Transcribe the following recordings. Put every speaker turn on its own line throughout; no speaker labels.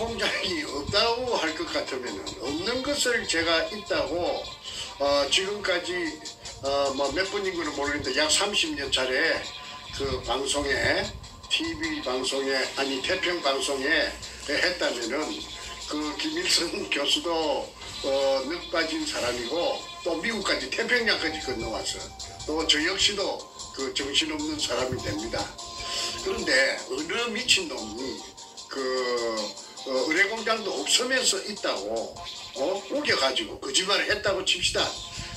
공장이 없다고 할 것 같으면 없는 것을 제가 있다고 지금까지 뭐 몇 번인 거는 모르겠는데 약 30년 차례 그 방송에 TV 방송에 아니 태평 방송에 했다면은 그 김일성 교수도 늑 빠진 사람이고 또 미국까지 태평양까지 건너와서 또 저 역시도 그 정신없는 사람이 됩니다. 그런데 어느 미친놈이 의뢰공장도 없으면서 있다고 우겨가지고 거짓말을 했다고 칩시다.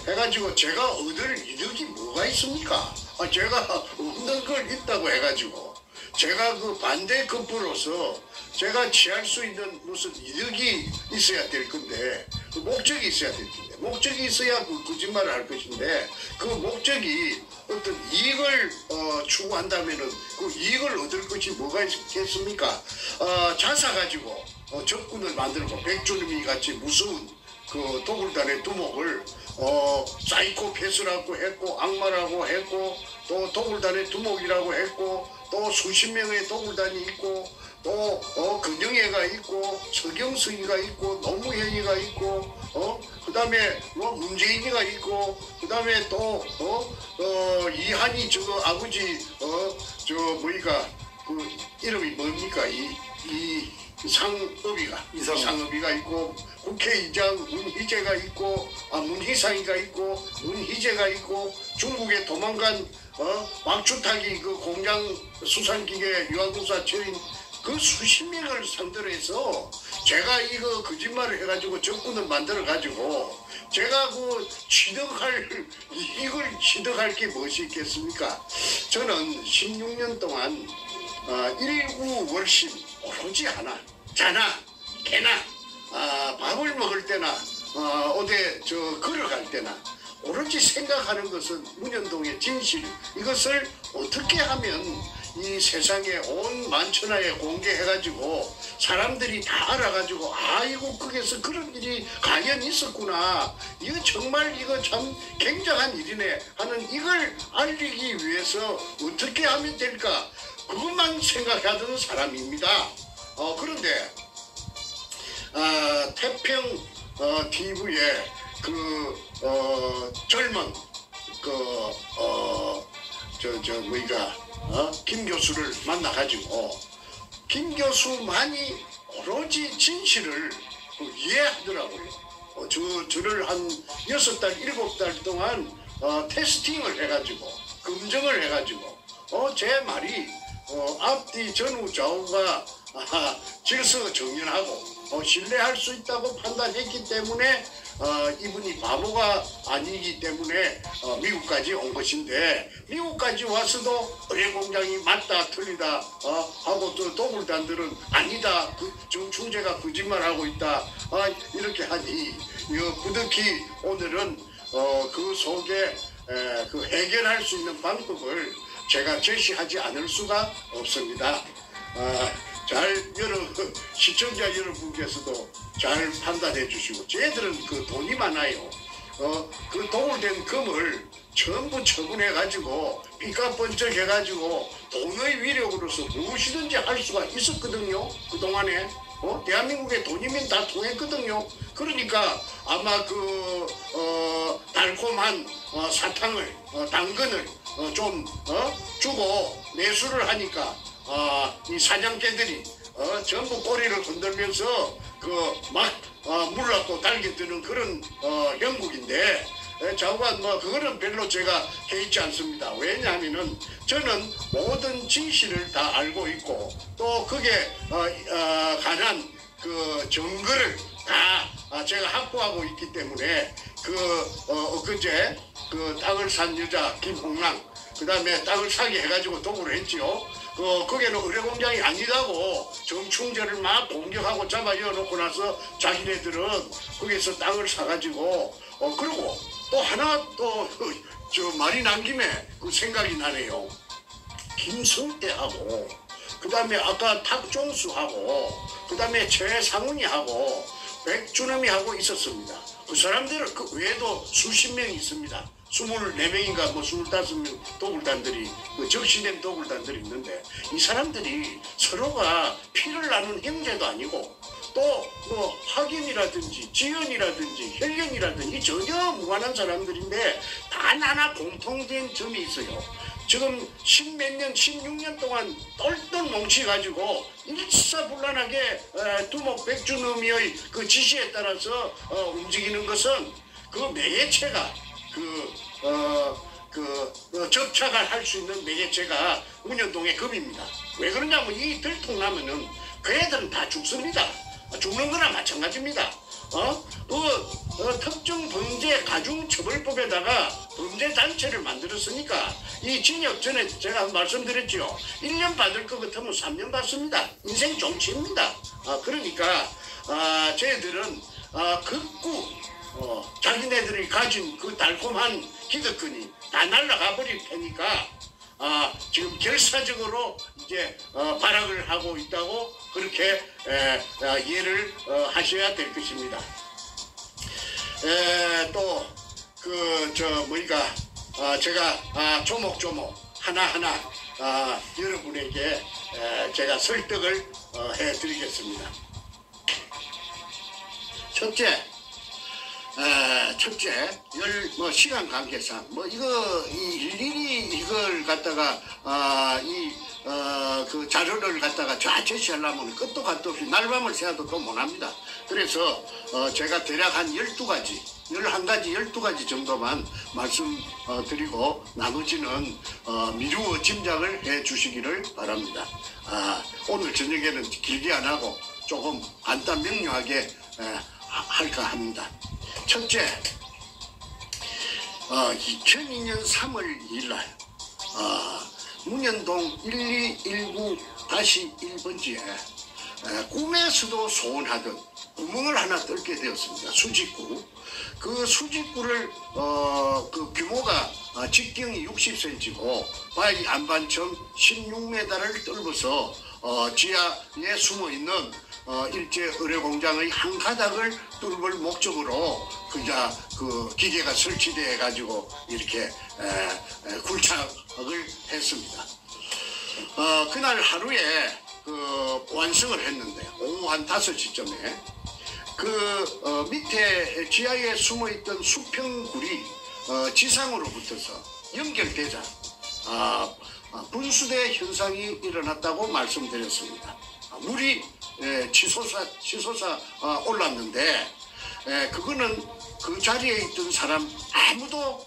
해가지고 제가 얻을 이득이 뭐가 있습니까? 제가 없는 걸 있다고 해가지고 제가 그 반대 급부로서 제가 취할 수 있는 무슨 이득이 있어야 될 건데 그 목적이 있어야 될 텐데 목적이 있어야 그 거짓말을 할 것인데 그 목적이 어떤 이익을 추구한다면은 그 이익을 얻을 것이 뭐가 있겠습니까? 자사 가지고 적군을 만들고 백주름이 같이 무서운 그 도굴단의 두목을 사이코패스라고 했고 악마라고 했고 또 도굴단의 두목이라고 했고 또 수십 명의 도굴단이 있고 또 근영애가 있고 서경석이가 있고 노무현이가 있고 그 다음에 뭐 문재인이가 있고 그 다음에 또 이한이 저거 아버지 저 뭐니까 그 이름이 뭡니까 이 이상업이가 있고 국회의장 문희재가 있고 문희상이가 있고 문희재가 있고 중국에 도망간 막주타기 그 공장 수산기계 유한공사 처인 그 수십 명을 상대로 해서 제가 이거 거짓말을 해가지고 적군을 만들어 가지고 제가 그 이걸 취득할 게 무엇이 있겠습니까? 저는 16년 동안 일구월심 오로지 하나 자나 개나 밥을 먹을 때나 어디 걸어갈 때나 오로지 생각하는 것은 문현동의 진실 이것을 어떻게 하면 이 세상에 온 만천하에 공개해가지고 사람들이 다 알아가지고 아이고 거기서 그런 일이 과연 있었구나 이거 정말 이거 참 굉장한 일이네 하는 이걸 알리기 위해서 어떻게 하면 될까 그것만 생각하던 사람입니다. 그런데 태평 TV에 젊은 김 교수를 만나가지고 김 교수만이 오로지 진실을 이해하더라고요. 저를 한 6달, 7달 동안 테스팅을 해가지고 검증을 해가지고 제 말이 앞뒤 전후 좌우가 질서정연하고 신뢰할 수 있다고 판단했기 때문에 이분이 바보가 아니기 때문에 미국까지 온 것인데 미국까지 와서도 의뢰공장이 맞다 틀리다 하고 또 도굴단들은 아니다 정충재가 거짓말하고 있다 이렇게 하니 부득이 오늘은 그 속에 그 해결할 수 있는 방법을 제가 제시하지 않을 수가 없습니다. 시청자 여러분께서도 잘 판단해 주시고 쟤들은 그 돈이 많아요. 그 도굴된 금을 전부 처분해 가지고 삐까 번쩍 해 가지고 돈의 위력으로서 무엇이든지 할 수가 있었거든요. 그동안에 대한민국의 돈이면 다 통했거든요. 그러니까 아마 달콤한 사탕을 당근을 좀 주고 매수를 하니까 이 사냥개들이 전부 꼬리를 흔들면서 물라고 달겨드는 그런 형국인데 좌우간 그거는 별로 제가 개의치 않습니다. 왜냐하면은 저는 모든 진실을 다 알고 있고 또 그게 관한 그 증거를 다 제가 확보하고 있기 때문에 엊그제 땅을 산 여자 김홍랑 그 다음에 땅을 사게 해가지고 도구를 했지요. 거기는 의뢰공장이 아니다고 정충재를 막 공격하고 잡아 이어놓고 나서 자기네들은 거기서 땅을 사가지고 그리고 또 하나 말이 난 김에 그 생각이 나네요. 김성태하고 그 다음에 아까 탁종수하고 그 다음에 최상훈이하고 백준엄이하고 있었습니다. 그 사람들은 그 외에도 수십 명이 있습니다. 24명인가 25명 도굴단들이 적시된 도굴단들이 있는데 이 사람들이 서로가 피를 나눈 형제도 아니고 또 뭐 학인이라든지 지연이라든지 혈연이라든지 전혀 무관한 사람들인데 단 하나 공통된 점이 있어요. 지금 십몇 년, 16년 동안 똘똘 뭉치가지고 일사불란하게 두목백주놈이의 그 지시에 따라서 움직이는 것은 그 매개체가 접착을 할 수 있는 매개체가 운현동의 금입니다. 왜 그러냐면 이 들통나면은 그 애들은 다 죽습니다. 죽는 거나 마찬가지입니다. 특정 범죄 가중처벌법에다가 범죄 단체를 만들었으니까 이 징역 전에 제가 말씀드렸죠. 1년 받을 것 같으면 3년 받습니다. 인생 종치입니다. 그러니까 저희들은 극구 자기네들이 가진 그 달콤한 기득권이 다 날아가 버릴 테니까 지금 결사적으로 이제 발악을 하고 있다고 그렇게 이해를 하셔야 될 것입니다. 또 제가 조목조목 하나하나 여러분에게 제가 설득을 해드리겠습니다. 첫째, 시간 관계상 일일이 이걸 갖다가 그 자료를 갖다가 제시하려면 끝도 갓도 없이 날밤을 새도 그거 못합니다. 그래서 제가 대략 한 12가지 12가지 정도만 말씀드리고 나머지는 미루어 짐작을 해 주시기를 바랍니다. 오늘 저녁에는 길게 안 하고 조금 간단 명료하게 할까 합니다. 첫째, 2002년 3월 2일 날 문현동 1219-1번지에 꿈에서도 소원하던 구멍을 하나 뚫게 되었습니다. 수직구. 그 수직구를 그 규모가 직경이 60cm고 바위 안반점 16m를 뚫어서 지하에 숨어있는 일제 의뢰공장의 한 가닥을 뚫을 목적으로 그 기계가 설치돼 가지고 이렇게 굴착을 했습니다. 그날 하루에 완성을 했는데 오후 한 5시쯤에 밑에 지하에 숨어있던 수평굴이 지상으로 붙어서 연결되자 분수대 현상이 일어났다고 말씀드렸습니다. 물이 치솟아 올랐는데 그거는 그 자리에 있던 사람 아무도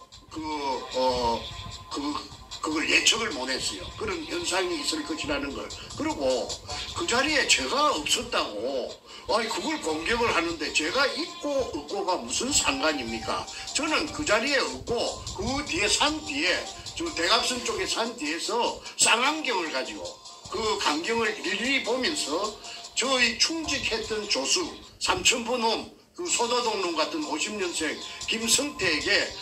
그걸 예측을 못했어요. 그런 현상이 있을 것이라는 걸. 그리고 그 자리에 제가 없었다고 그걸 공격을 하는데 제가 있고 없고가 무슨 상관입니까? 저는 그 자리에 없고 그 뒤에 산 뒤에 저 대각선 쪽에 산 뒤에서 쌍안경을 가지고 그 광경을 일일이 보면서 저희 충직했던 조수 삼천포놈 그 소도동놈 같은 50년생 김성태에게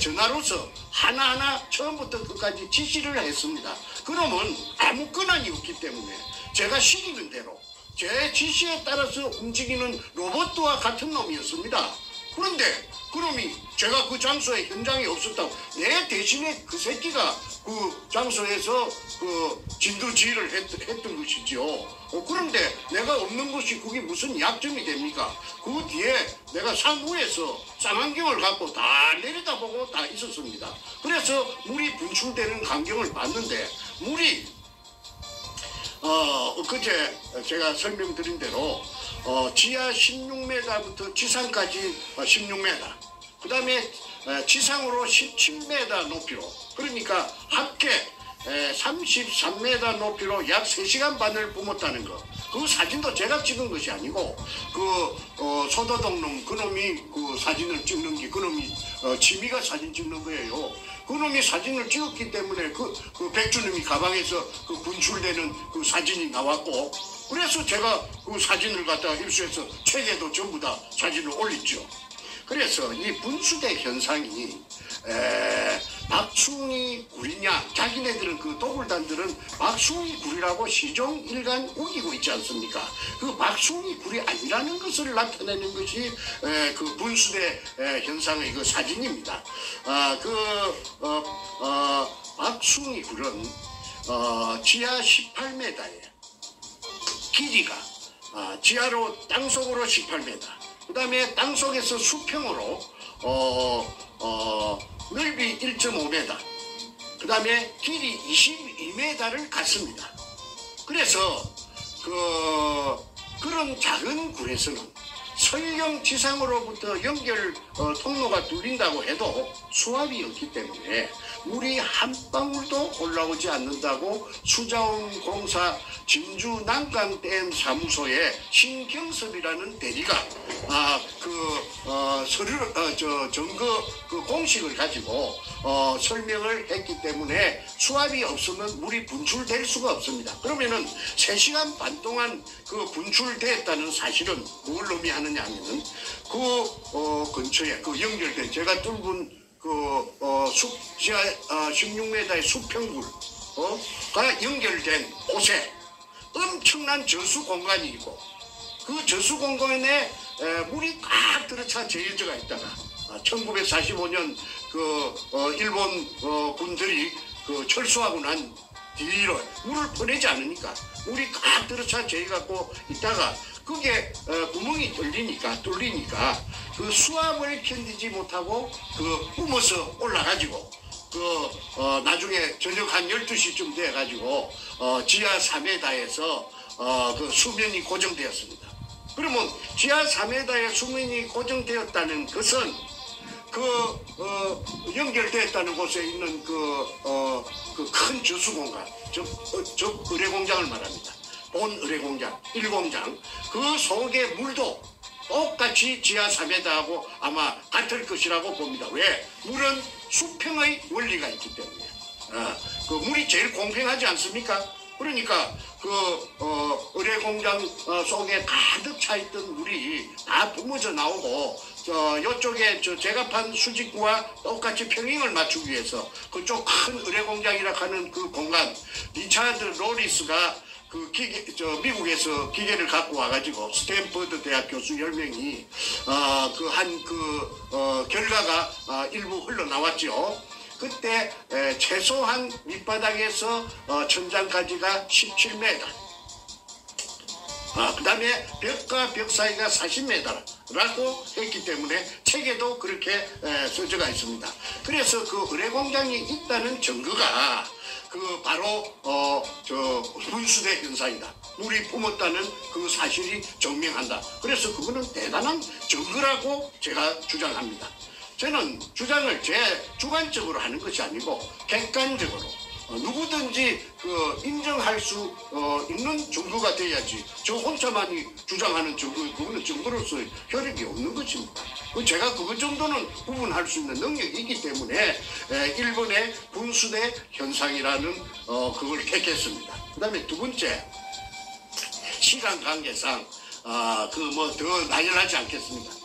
전화로서 하나하나 처음부터 끝까지 지시를 했습니다. 그러면 아무 권한이 없기 때문에 제가 시키는 대로 제 지시에 따라서 움직이는 로봇과 같은 놈이었습니다. 그런데 그놈이 제가 그 장소에 현장에 없었다고 내 대신에 그 새끼가 그 장소에서 그 진두지휘를 했던 것이죠. 그런데 내가 없는 것이 그게 무슨 약점이 됩니까? 그 뒤에 내가 산 위에서 쌍안경을 갖고 다 내려다보고 다 있었습니다. 그래서 물이 분출되는 광경을 봤는데 물이 그제 제가 설명드린 대로 지하 16m부터 지상까지 16m 그 다음에 지상으로 17m 높이로 그러니까 합계 33m 높이로 약 3시간 반을 뿜었다는 거. 그 사진도 제가 찍은 것이 아니고 소도동놈 그놈이 그 사진을 찍는 게 그놈이 취미가 사진 찍는 거예요. 그놈이 사진을 찍었기 때문에 그 백주님이 가방에서 그 분출되는 그 사진이 나왔고 그래서 제가 그 사진을 갖다가 입수해서 책에도 전부 다 사진을 올렸죠. 그래서 이 분수대 현상이 박충희 굴이냐 자기네들은 그 도굴단들은 박충희 굴이라고 시종일관 우기고 있지 않습니까? 그 박충희 굴이 아니라는 것을 나타내는 것이 그 분수대 현상의 그 사진입니다. 박충희 굴은 지하 18m에 길이가 지하로 땅속으로 18m, 그 다음에 땅속에서 수평으로 넓이 1.5m, 그 다음에 길이 22m를 갔습니다. 그래서 그런 작은 굴에서는 설령 지상으로부터 연결 통로가 뚫린다고 해도 수압이 없기 때문에 물이 한 방울도 올라오지 않는다고 수자원공사 진주 난강댐 사무소의 신경섭이라는 대리가 점거 공식을 가지고 설명을 했기 때문에 수압이 없으면 물이 분출될 수가 없습니다. 그러면은 3시간 반 동안 분출됐다는 사실은 뭘 의미하느냐 하면은 근처에 연결된 제가 뚫은 지하 16m의 수평굴가 연결된 곳에 엄청난 저수 공간이 있고, 그 저수 공간에 물이 꽉 들어차 재어져가 있다가 1945년 일본 군들이 철수하고 난 뒤로 물을 퍼내지 않으니까 물이 꽉 들어차 재어갖고 있다가 그게 구멍이 뚫리니까 그 수압을 견디지 못하고 뿜어서 올라가지고 나중에 저녁 한 12시쯤 돼가지고 지하 3m에서 수면이 고정되었습니다. 그러면 지하 3m에 수면이 고정되었다는 것은 연결되었다는 곳에 있는 큰 저수 공간, 즉 의뢰공장을 말합니다. 본 의뢰공장, 1공장, 그 속의 물도 똑같이 지하 3m하고 아마 같을 것이라고 봅니다. 왜? 물은 수평의 원리가 있기 때문에. 물이 제일 공평하지 않습니까? 그러니까 의뢰공장 속에 가득 차 있던 물이 다 뿜어져 나오고 이쪽에 제가 판 수직구와 똑같이 평행을 맞추기 위해서 그쪽 큰 의뢰공장이라 하는 그 공간, 리차드 로리스가 미국에서 기계를 갖고 와가지고 스탠퍼드 대학 교수 10명이 결과가 일부 흘러나왔죠. 그때 최소한 밑바닥에서 천장까지가 17m, 그 다음에 벽과 벽 사이가 40m라고 했기 때문에 책에도 그렇게 써져가 있습니다. 그래서 의뢰공장이 있다는 증거가 바로 분수대 현상이다. 물이 뿜었다는 그 사실이 증명한다. 그래서 그거는 대단한 증거라고 제가 주장합니다. 저는 주장을 제 주관적으로 하는 것이 아니고 객관적으로 누구든지 인정할 수 있는 증거가 돼야지 저 혼자만이 주장하는 증거, 그거는 증거로서 효력이 없는 것입니다. 제가 그것 정도는 구분할 수 있는 능력이 있기 때문에 일본의 분수대 현상이라는 그걸 택했습니다. 그 다음에 두 번째, 시간 관계상 더 나열하지 않겠습니다.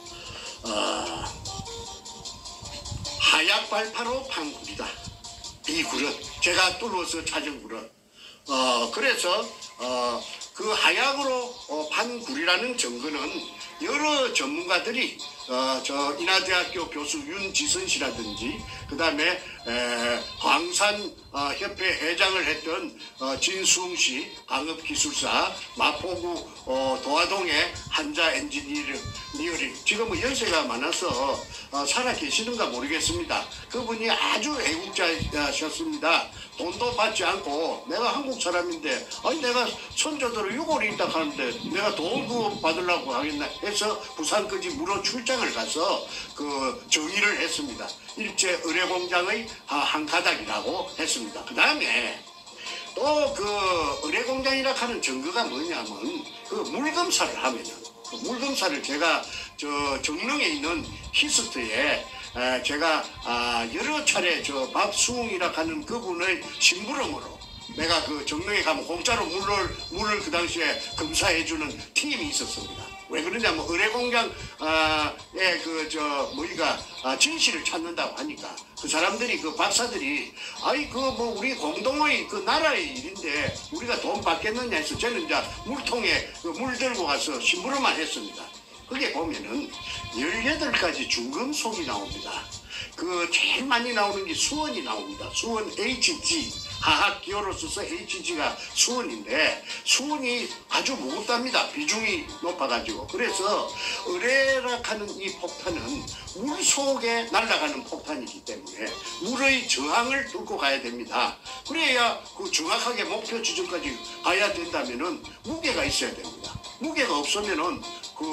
하약 발파로 판 굴이다. 이 굴은 제가 뚫어서 찾은 굴은 그래서 그 하약으로 판 굴이라는 증거는 여러 전문가들이 인하대학교 교수 윤지선 씨라든지 그 다음에 광산협회 회장을 했던 진수웅 씨, 광업기술사, 마포구 도화동의 한자 엔지니어링, 지금은 연세가 많아서 살아 계시는가 모르겠습니다. 그분이 아주 애국자셨습니다. 돈도 받지 않고 내가 한국 사람인데 내가 손자들을 유골이 있다 하는데 내가 돈 받으려고 하겠나 해서 부산까지 무료 출장을 가서 정의를 했습니다. 일제 의뢰공장의 한 가닥이라고 했습니다. 그 다음에 또 의뢰공장이라 하는 증거가 뭐냐면 물검사를 하면은 물검사를 제가 정릉에 있는 히스트에 제가 여러 차례 박수웅이라 하는 그분의 심부름으로 내가 정릉에 가면 공짜로 물을 그 당시에 검사해주는 팀이 있었습니다. 왜 그러냐면 의뢰공장에 진실을 찾는다고 하니까 그 사람들이 박사들이 우리 공동의 나라의 일인데 우리가 돈 받겠느냐 해서 저는 이제 물통에 물 들고 가서 심부름만 했습니다. 그게 보면은 18가지 중금속이 나옵니다. 제일 많이 나오는 게 수원이 나옵니다. 수원 HG 화학 기호로 써서 HG가 수은인데 수은이 아주 무겁답니다. 비중이 높아가지고. 그래서 의뢰라 하는 이 폭탄은 물 속에 날아가는 폭탄이기 때문에 물의 저항을 뚫고 가야 됩니다. 그래야 그 정확하게 목표 지점까지 가야 된다면은 무게가 있어야 됩니다. 무게가 없으면은 그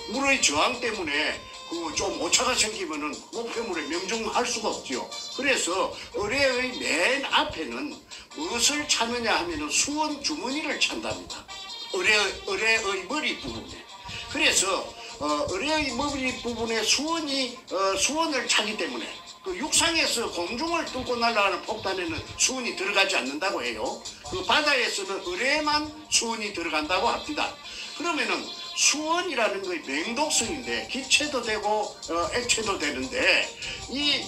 물의 저항 때문에 그 좀 오차가 생기면은 목표물에 명중할 수가 없지요. 그래서 의뢰의 맨 앞에는 무엇을 찾느냐 하면은 수원 주머니를 찬답니다. 의뢰의 머리 부분에. 그래서 의뢰의 머리 부분에 수원을 차기 때문에 그 육상에서 공중을 뚫고 날아가는 폭탄에는 수은이 들어가지 않는다고 해요. 그 바다에서는 의뢰에만 수은이 들어간다고 합니다. 그러면은 수은이라는 거의 맹독성인데 기체도 되고 액체도 되는데 이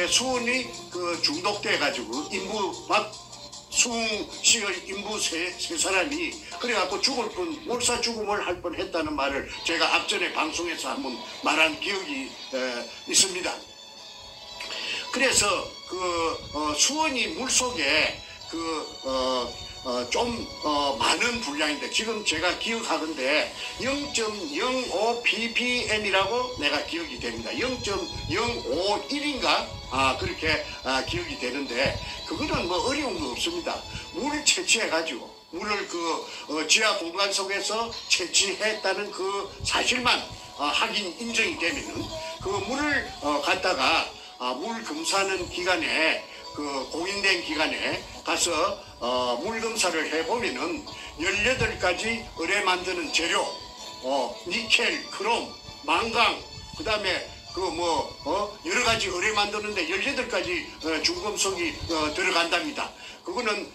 수은이 그 중독돼 가지고 인부 박수웅 씨의 인부 세 사람이 그래갖고 죽을 뻔 몰사 죽음을 할 뻔했다는 말을 제가 앞전에 방송에서 한번 말한 기억이 있습니다. 그래서 그 수은이 물 속에 많은 분량인데 지금 제가 기억하건데 0.05 ppm이라고 내가 기억이 됩니다. 0.051인가 그렇게 기억이 되는데 그거는 뭐 어려운 거 없습니다. 물을 채취해 가지고 물을 그 지하 공간 속에서 채취했다는 그 사실만 확인 인정이 되면은 그 물을 갖다가 물 검사하는 기관에 그 공인된 기관에 가서 물 검사를 해보면은 18가지 의뢰 만드는 재료, 니켈, 크롬, 망강, 그 다음에 여러 가지 의뢰 만드는데 18가지 중금속이 들어간답니다. 그거는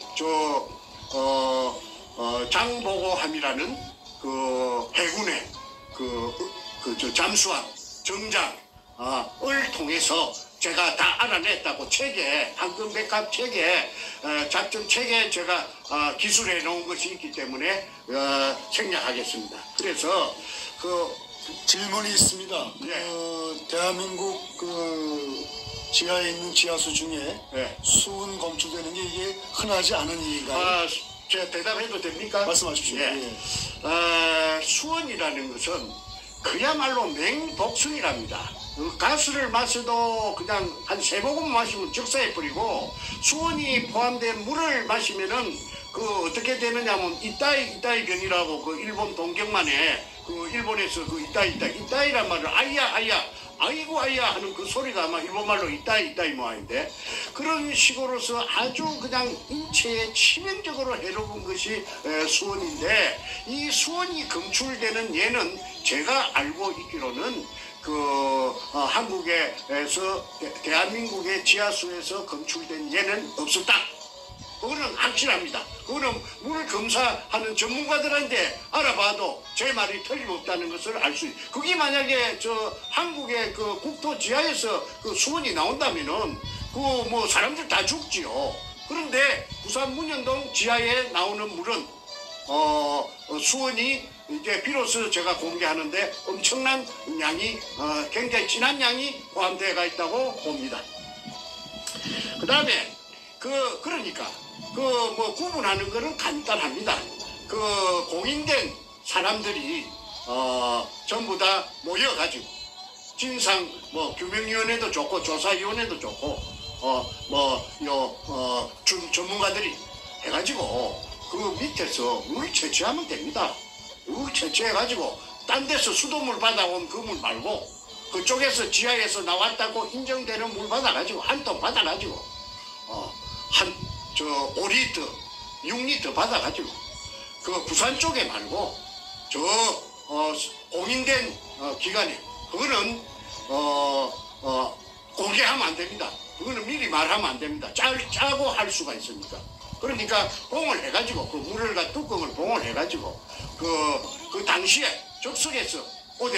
장보고함이라는 그 해군의 잠수함, 정장, 을 통해서 제가 다 알아냈다고 책에 황금백합 책에 작전 책에 제가 기술해 놓은 것이 있기 때문에 생략하겠습니다. 그래서
질문이 있습니다.
네.
대한민국 그 지하에 있는 지하수 중에
네.
수은 검출되는 게 이게 흔하지 않은 일인가요?
제가 대답해도 됩니까?
말씀하십시오.
예. 수은이라는 것은 그야말로 맹독성이랍니다. 가스를 마셔도 그냥 한 3모금 마시면 적사해 버리고 수은이 포함된 물을 마시면은 그 어떻게 되느냐면 이따이 병이라고 그 일본 동경만에 그 일본에서 그 이따이란 말을 아이야 아이고 아이야 하는 그 소리가 아마 일본말로 이따이 모양인데 그런 식으로서 아주 그냥 인체에 치명적으로 해로운 것이 수은인데 이 수은이 검출되는 예는 제가 알고 있기로는 한국에서 대한민국의 지하수에서 검출된 예는 없었다. 그거는 확실합니다. 그거는 물 검사하는 전문가들한테 알아봐도 제 말이 틀림없다는 것을 알 수 있어요. 그게 만약에 한국의 그 국토 지하에서 그 수은이 나온다면은 사람들 다 죽지요. 그런데 부산 문현동 지하에 나오는 물은 수은이 이제 비로소 제가 공개하는데 엄청난 양이 굉장히 진한 양이 포함되어 있다고 봅니다. 그 다음에 그러니까 구분하는 거는 간단합니다. 공인된 사람들이 전부 다 모여가지고 진상 규명위원회도 좋고 조사위원회도 좋고 전문가들이 해가지고 그 밑에서 물 채취하면 됩니다. 물 채취해가지고 딴 데서 수돗물 받아온 그 물 말고 그쪽에서 지하에서 나왔다고 인정되는 물 받아가지고 한 통 받아가지고 5리터 6리터 받아가지고 그 부산 쪽에 말고 공인된 기관에 그거는 공개하면 안 됩니다. 그거는 미리 말하면 안 됩니다. 짜고 할 수가 있으니까. 그러니까 봉을 해가지고 그 물을 뚜껑을 봉을 해가지고 그 당시에 적석에서 어디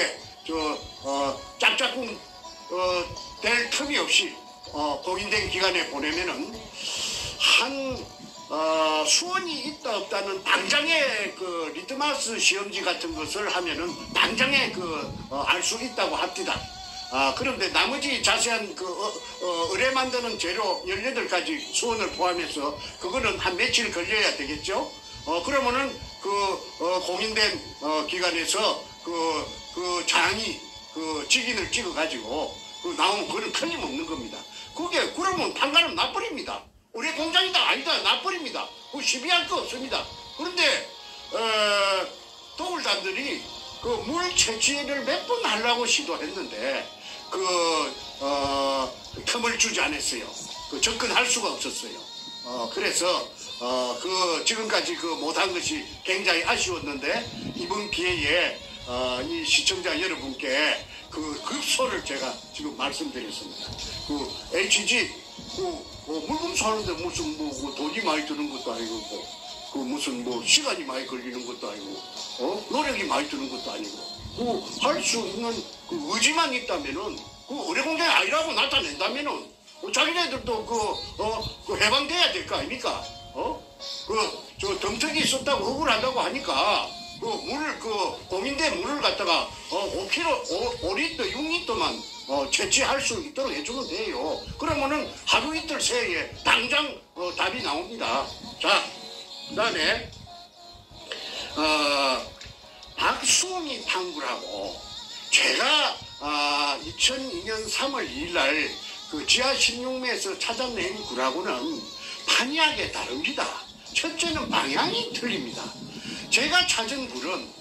짝짝꿍 될 틈이 없이 공인된 기관에 보내면은 수원이 있다 없다는 당장의 그 리트마스 시험지 같은 것을 하면은 당장에 알 수 있다고 합니다. 그런데 나머지 자세한 의뢰 만드는 재료 18가지 수원을 포함해서 그거는 한 며칠 걸려야 되겠죠. 그러면은 공인된 기관에서 그 장이 직인을 찍어가지고 나오면 그거는 틀림없는 겁니다. 그게 그러면 판가름 나버립니다. 의뢰 공장이다 아니다 나버립니다. 그 시비할 거 없습니다. 그런데 도굴단들이 물 채취를 몇 번 하려고 시도했는데 틈을 주지 않았어요. 접근할 수가 없었어요. 그래서 지금까지 못한 것이 굉장히 아쉬웠는데 이번 기회에 이 시청자 여러분께 급소를 제가 지금 말씀드렸습니다. HG 물건 사는데 무슨 돈이 많이 드는 것도 아니고 무슨 시간이 많이 걸리는 것도 아니고 노력이 많이 드는 것도 아니고 할 수 있는 의지만 있다면은 의뢰공장이 아니라고 나타낸다면은 자기네들도 해방돼야 될 거 아닙니까? 저 덤터기 있었다고 억울하다고 하니까 공인된 물을 갖다가 5리터, 6리터만 채취할 수 있도록 해주면 돼요. 그러면은 하루 이틀 새에 당장 답이 나옵니다. 자, 그다음에 박수홍이 탕구라고 제가 2002년 3월 2일 지하 16매에서 찾아낸 구라고는 판이하게 다릅니다. 첫째는 방향이 틀립니다. 제가 찾은 굴은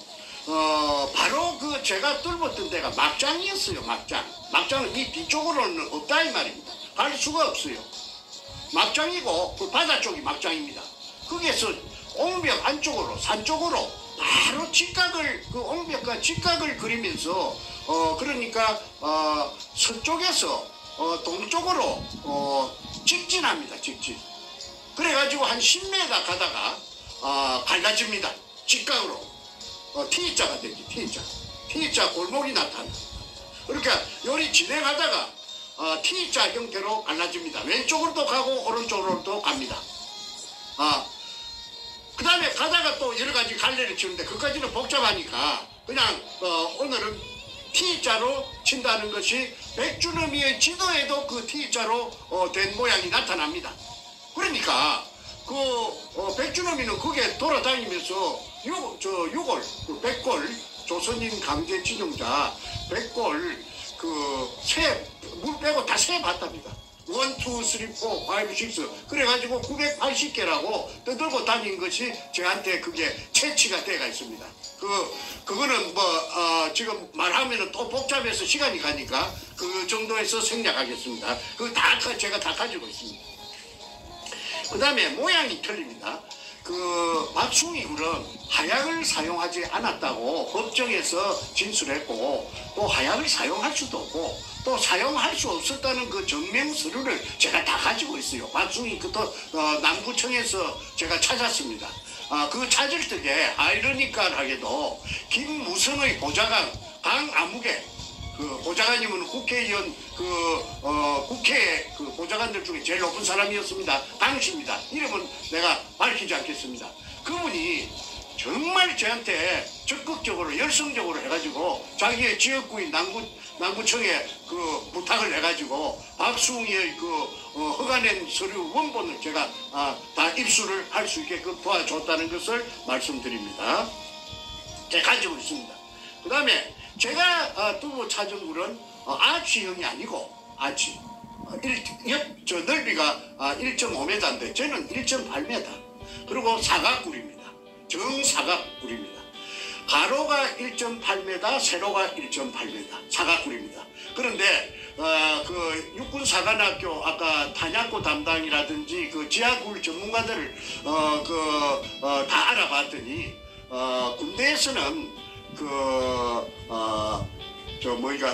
바로 제가 뚫었던 데가 막장이었어요. 막장은 이 뒤쪽으로는 없다 이 말입니다. 갈 수가 없어요. 막장이고 바다 쪽이 막장입니다. 거기에서 옹벽 안쪽으로 산 쪽으로 바로 직각을 옹벽과 직각을 그리면서 그러니까 서쪽에서 동쪽으로 직진합니다. 직진. 그래가지고 한 10m 가다가 갈라집니다. 직각으로 T자가 되지. T자 골목이 나타나. 그러니까 요리 진행하다가 T자 형태로 갈라집니다. 왼쪽으로도 가고 오른쪽으로도 갑니다. 그 다음에 가다가 또 여러 가지 갈래를 치는데 그까지는 복잡하니까 그냥 오늘은 T자로 친다는 것이 백주너미의 지도에도 그 T자로 된 모양이 나타납니다. 그러니까 백주너미는 거기에 돌아다니면서 유골, 백골, 조선인 강제 진용자, 백골, 물 빼고 다 세 봤답니다. 1, 2, 3, 4, 5, 6 그래가지고 980개라고 떠들고 다닌 것이 저한테 그게 채취가 돼가 있습니다. 그거는 지금 말하면은 또 복잡해서 시간이 가니까 그 정도에서 생략하겠습니다. 제가 다 가지고 있습니다. 그 다음에 모양이 틀립니다. 박숭이 굴은 하약을 사용하지 않았다고 법정에서 진술했고 또 하약을 사용할 수도 없고 또 사용할 수 없었다는 그 증명 서류를 제가 다 가지고 있어요. 박숭이 남구청에서 제가 찾았습니다. 그 찾을 때에 아이러니컬하게도 김무성의 보좌관 강아무개 보좌관님은 국회의원 국회 보좌관들 중에 제일 높은 사람이었습니다. 당시입니다. 이름은 내가 밝히지 않겠습니다. 그분이 정말 저한테 적극적으로 열성적으로 해가지고 자기의 지역구인 남구청에 부탁을 해가지고 박숭이의 허가낸 서류 원본을 제가 다 입수를 할 수 있게끔 도와줬다는 것을 말씀드립니다. 제가 가지고 있습니다. 그 다음에 제가 두고 찾은 굴은 아치형이 아니고 아치 넓이가 1.5m인데 저는 1.8m 그리고 사각굴입니다. 정사각굴입니다. 가로가 1.8m 세로가 1.8m 사각굴입니다. 그런데 육군사관학교 아까 탄약고 담당이라든지 지하굴 전문가들을 다 알아봤더니 군대에서는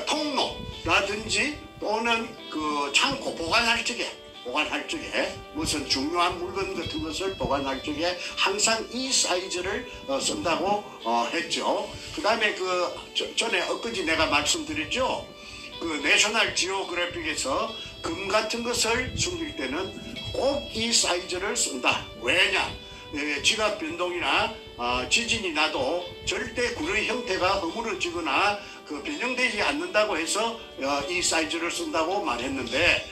통로라든지 또는 창고 보관할 적에 무슨 중요한 물건 같은 것을 보관할 적에 항상 이 사이즈를 쓴다고 했죠. 그 다음에 전에 엊그제 내가 말씀드렸죠. 내셔널 지오그래픽에서 금 같은 것을 숨길 때는 꼭 이 사이즈를 쓴다. 왜냐? 지각 변동이나 지진이 나도 절대 굴의 형태가 허물어지거나 그 변형되지 않는다고 해서 이 사이즈를 쓴다고 말했는데,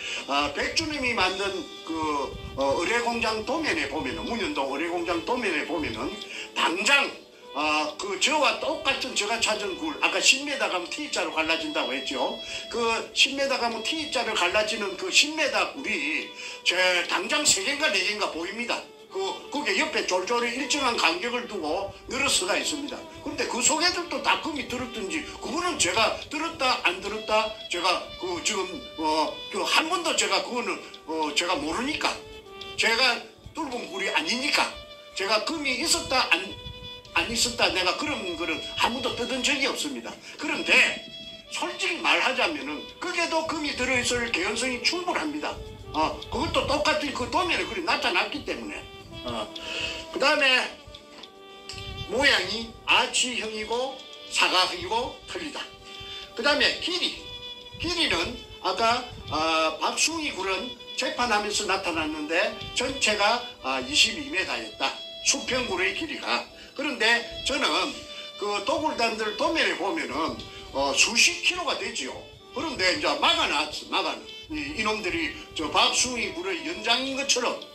백주님이 만든 그 의뢰공장 도면에 보면은, 문현동 의뢰공장 도면에 보면은 당장 그 저와 똑같은 제가 찾은 굴, 아까 10m 가면 T자로 갈라진다고 했죠. 그 10m 가면 T자를 갈라지는 그 10m 굴이 제 당장 3개인가 4개인가 보입니다. 그게 옆에 쫄쫄이 일정한 간격을 두고 늘어서가 있습니다. 그런데 그 속에들도 다 금이 들었든지, 그거는 제가 들었다 안 들었다, 제가 그 지금 한 번도 제가 그거는 제가 모르니까, 제가 뚫은 굴이 아니니까, 제가 금이 있었다 안 있었다, 내가 그런 거는 아무도 뜯은 적이 없습니다. 그런데 솔직히 말하자면은 그게도 금이 들어있을 개연성이 충분합니다. 그것도 똑같은 그 도면에 그리 나타났기 때문에. 그 다음에 모양이 아치형이고 사각형이고 틀리다. 그 다음에 길이는 아까 박숭이 굴은 재판하면서 나타났는데 전체가 22m였다. 수평굴의 길이가. 그런데 저는 그 도굴단들 도면에 보면은 수십 킬로가 되지요. 그런데 이제 막아놨어. 이놈들이 저 박숭이 굴의 연장인 것처럼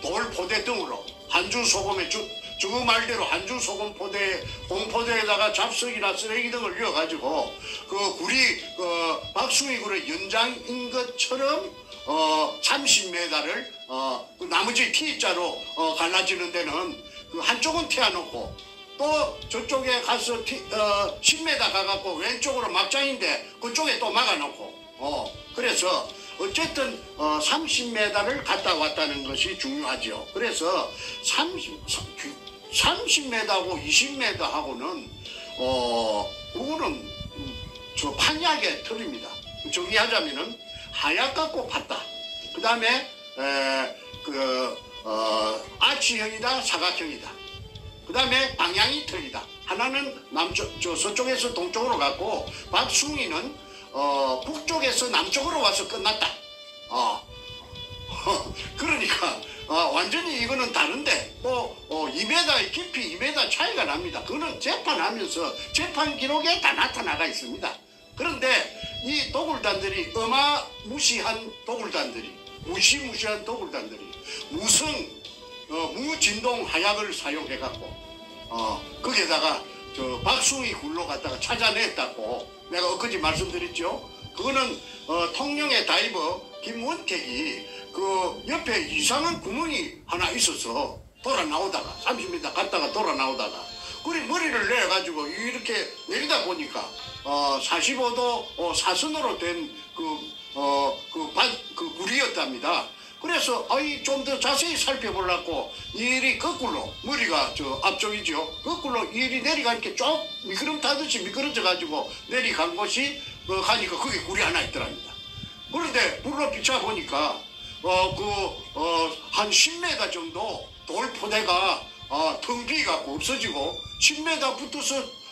돌 포대 등으로 한주 소금에 저 말대로 한주 소금 포대 공포대에다가 잡석이나 쓰레기 등을 이어가지고 그 굴이 박숭이 굴의 연장인 것처럼 30m를 그 나머지 T자로 갈라지는 데는 그 한쪽은 튀어놓고, 또 저쪽에 가서 10m 가갖고 왼쪽으로 막장인데 그쪽에 또 막아놓고, 그래서 어쨌든 30m를 갔다 왔다는 것이 중요하죠. 그래서 30m하고 20m하고는 그거는 저 판이하게 틀립니다. 정리하자면은 하얗갖고 같다. 그 다음에 아치형이다, 사각형이다. 그 다음에 방향이 틀리다. 하나는 서쪽에서 동쪽으로 갔고, 박숭이는 북쪽에서 남쪽으로 와서 끝났다. 그러니까 완전히 이거는 다른데, 또 2m의 깊이 2m 차이가 납니다. 그거는 재판하면서 재판 기록에 다 나타나가 있습니다. 그런데 이 도굴단들이 어마무시한 도굴단들이, 무시무시한 도굴단들이 무진동 하약을 사용해갖고 거기에다가 저 박숭이 굴로 갖다가 찾아냈다고 내가 엊그제 말씀드렸죠. 그거는 통영의 다이버 김원택이 그 옆에 이상한 구멍이 하나 있어서 돌아 나오다가 30m 갔다가 돌아 나오다가 그리 머리를 내가지고 이렇게 내리다 보니까 45도 사선으로 된 그 굴이었답니다. 그래서 좀 더 자세히 살펴보려고 이리 거꾸로, 머리가 저 앞쪽이죠, 거꾸로 이리 내려가니까 쭉 미끄럼 타듯이 미끄러져 가지고 내려간 곳이 가니까 거기 굴이 하나 있더랍니다. 그런데 불로 비춰보니까 한 10m 정도 돌 포대가 텅 비갖고 없어지고 10m 붙어서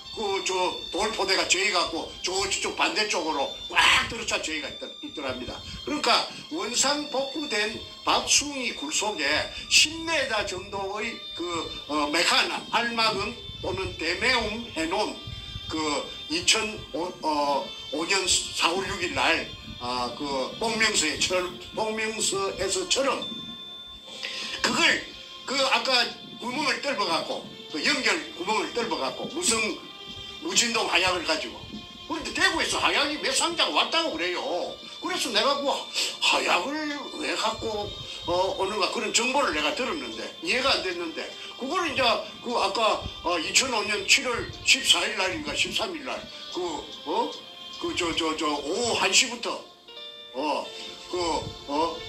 저 돌포대가 저희갖고 저쪽 반대쪽으로 꽉 들어차 저희가 있더랍니다. 그러니까 원상복구된 박숭이 굴 속에 10m 정도의 메카나 알마금 또는 대매움 해놓은 2005년 4월 6일 날 복명서에서처럼 그걸 아까 구멍을 뚫어갖고 연결 구멍을 뚫어갖고 무진동 하약을 가지고, 그런데 대구에서 하약이 몇 상자가 왔다고 그래요. 그래서 내가 하약을 왜 갖고 오는가 그런 정보를 내가 들었는데 이해가 안 됐는데, 그거를 이제 아까 2005년 7월 14일 날인가 13일 날 오후 1시부터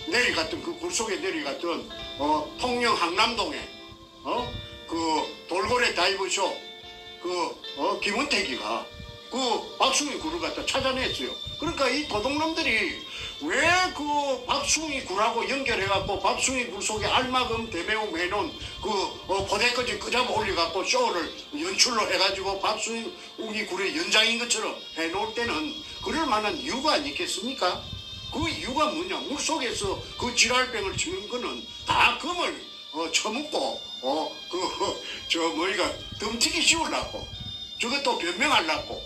내려갔던 굴 속에 내려갔던 통영 항남동에 돌고래 다이버쇼 김원택이가 박숭이 굴을 갖다 찾아냈어요. 그러니까 이 도둑놈들이 왜 박숭이 굴하고 연결해갖고 박숭이 굴 속에 알마금 대매움 해놓은 포대까지 끄잡아 올려갖고 쇼를 연출로 해가지고 박숭이 굴의 연장인 것처럼 해놓을 때는 그럴 만한 이유가 아니겠습니까? 그 이유가 뭐냐, 물속에서 그 지랄병을 치는 거는 다 금을 처먹고 머리가 덤치기 씌우려고, 저것도 변명하려고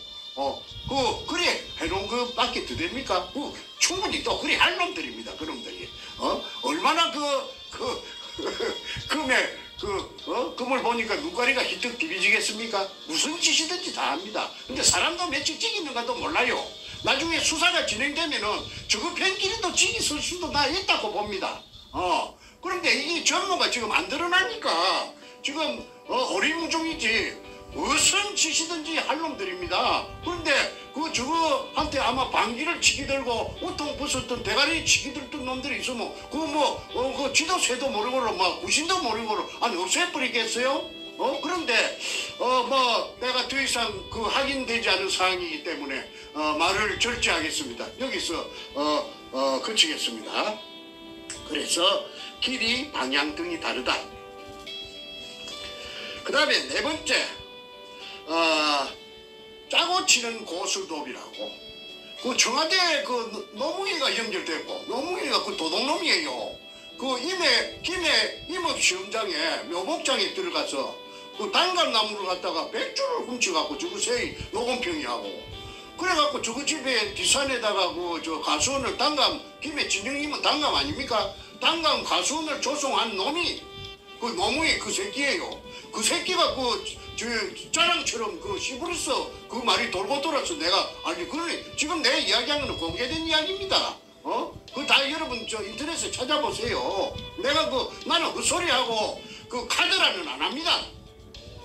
그래 해놓은 그밖에 더 됩니까? 충분히 또 그래 할 놈들입니다. 그놈들이 얼마나 금을 보니까 눈가리가 희뜩 비비지겠습니까? 무슨 짓이든지 다 합니다. 근데 사람도 며칠 찍있는가도 몰라요. 나중에 수사가 진행되면은 저거 팬끼리도 찍이 쓸 수도 다 있다고 봅니다. 그런데 이게 전모가 지금 안 드러나니까 지금 어리무중이지 무슨 짓이든지 할 놈들입니다. 그런데 저거한테 아마 방귀를 치기 들고 우통 벗었던 대가리 치기 들던 놈들이 있으면 그 지도 새도 모르고로 막 구신도 모르고로 아니 없애버리겠어요? 그런데 내가 더 이상 확인되지 않은 사항이기 때문에 말을 절제하겠습니다. 여기서 그치겠습니다. 그래서 길이 방향 등이 다르다. 그 다음에 네 번째 짜고 치는 고수톱이라고 청와대 노무이가 연결됐고 노무이가 도둑놈이에요. 김해 임업시험장에 묘목장에 들어가서 단감나무를 갖다가 100줄을 훔쳐갖고 저거 세이 노건평이하고 그래갖고 저거 집에 뒷산에다가 가수원을 김해 진영이면 단감 아닙니까? 단감 가수원을 조성한 놈이 노무이 새끼예요. 그 새끼가 짜랑처럼 시부르서 말이 돌고 돌아서 내가 그래 지금 내 이야기한 건 공개된 이야기입니다. 다 여러분 인터넷에 찾아보세요. 내가 나는 헛소리하고 카드라는 안 합니다.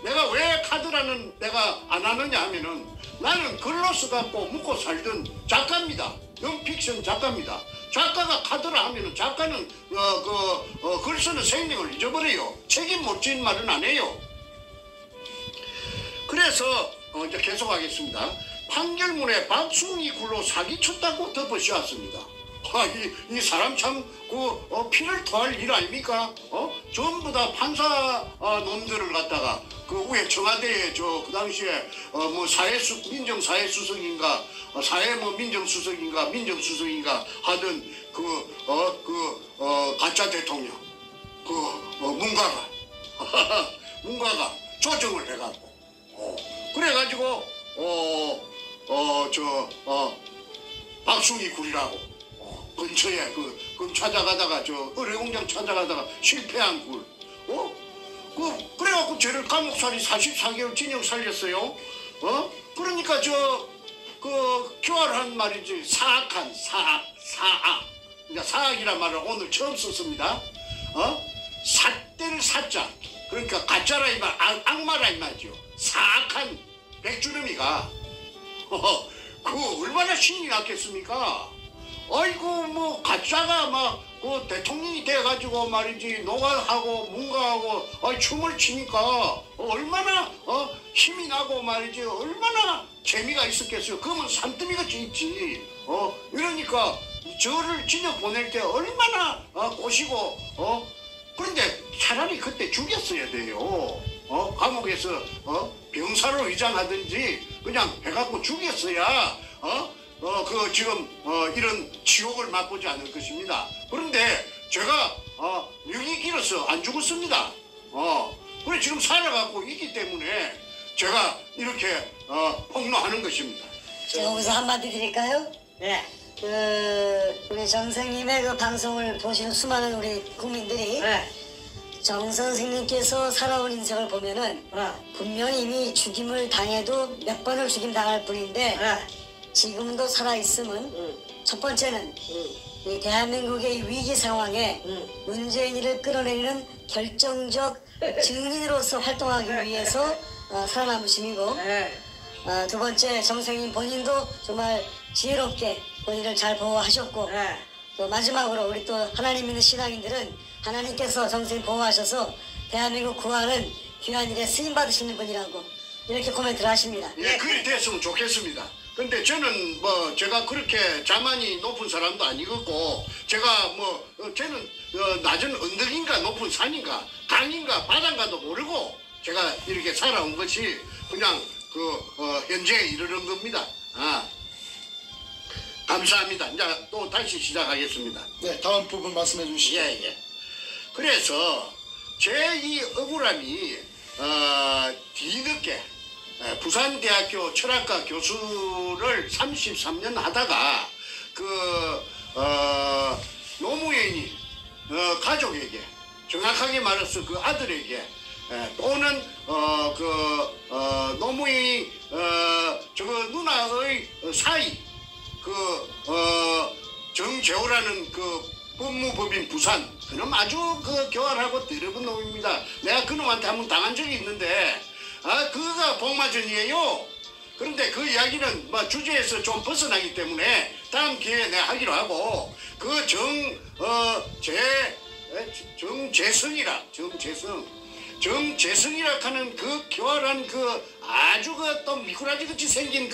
내가 왜 카드라는 내가 안 하느냐 하면은 나는 글로 써갖고 묵고 살던 작가입니다. 영픽션 작가입니다. 작가가 카드라 하면은 작가는 글 쓰는 생명을 잊어버려요. 책임 못 지는 말은 안 해요. 그래서 이제 계속하겠습니다. 판결문에 박숭이 굴로 사기쳤다고 덮어씌웠습니다. 이 사람 참 피를 토할 일 아닙니까? 전부 다 판사 놈들을 갖다가 위에 청와대에 그 당시에 민정사회수석인가 민정수석인가 하던 가짜 대통령 문가가 조정을 해갖고 그래가지고 박숭이 굴이라고 근처에 찾아가다가 의뢰공장 찾아가다가 실패한 굴 그래갖고 쟤를 감옥살이 44개월 징역 살렸어요. 그러니까 교활한 말이지 사악한 그러니까 사악이란 말을 오늘 처음 썼습니다. 삿대를 사자 그러니까 가짜라 이 말 악마라 이 말이죠. 사악한 백주름이가 얼마나 신이 났겠습니까? 아이고 가짜가 대통령이 돼가지고 말이지 노가하고 문가하고 춤을 추니까 얼마나 힘이 나고 말이지 얼마나 재미가 있었겠어요. 그러면 산더미같이 있지. 이러니까 저를 징역 보낼 때 얼마나 꼬시고 그런데 차라리 그때 죽였어야 돼요. 감옥에서 병사로 위장하든지 그냥 해갖고 죽였어야 지금 이런 지옥을 맛보지 않을 것입니다. 그런데 제가 명이 길어서 안 죽었습니다. 그래 지금 살아갖고 있기 때문에 제가 이렇게 폭로하는 것입니다.
제가 여기서 한마디 드릴까요?
네.
우리 정 선생님의 방송을 보시는 수많은 우리 국민들이
네.
정 선생님께서 살아온 인생을 보면은 분명히 이미 죽임을 당해도 몇 번을 죽임 당할 뿐인데 지금도 살아있으면 첫 번째는 이 대한민국의 위기 상황에 문재인이를 끌어내리는 결정적 증인으로서 활동하기 위해서 살아남으심이고 두 번째 정 선생님 본인도 정말 지혜롭게 본인을 잘 보호하셨고 또 마지막으로 우리 또 하나님 믿는 신앙인들은 하나님께서 정 선생님 보호하셔서 대한민국 구하는 귀한 일에 쓰임받으시는 분이라고 이렇게 코멘트를 하십니다.
예, 그리 됐으면 좋겠습니다. 근데 저는 제가 그렇게 자만이 높은 사람도 아니고 제가 저는 낮은 언덕인가 높은 산인가 강인가 바다인가도 모르고 제가 이렇게 살아온 것이 그냥 현재에 이르는 겁니다. 감사합니다. 이제 또 다시 시작하겠습니다.
네, 다음 부분 말씀해 주시죠.
예. 그래서 제 이 억울함이 뒤늦게 부산대학교 철학과 교수를 33년 하다가 노무현이 가족에게, 정확하게 말해서 그 아들에게, 또는 노무현이 저거 누나의 사이 정재호라는 법무법인 부산, 그놈 아주 교활하고 더러운 놈입니다. 내가 그놈한테 한번 당한 적이 있는데 그가 복마전이에요. 그런데 그 이야기는 주제에서 좀 벗어나기 때문에 다음 기회에 내가 하기로 하고, 정재성이라 하는 그 교활한 아주 또 미꾸라지 같이 생긴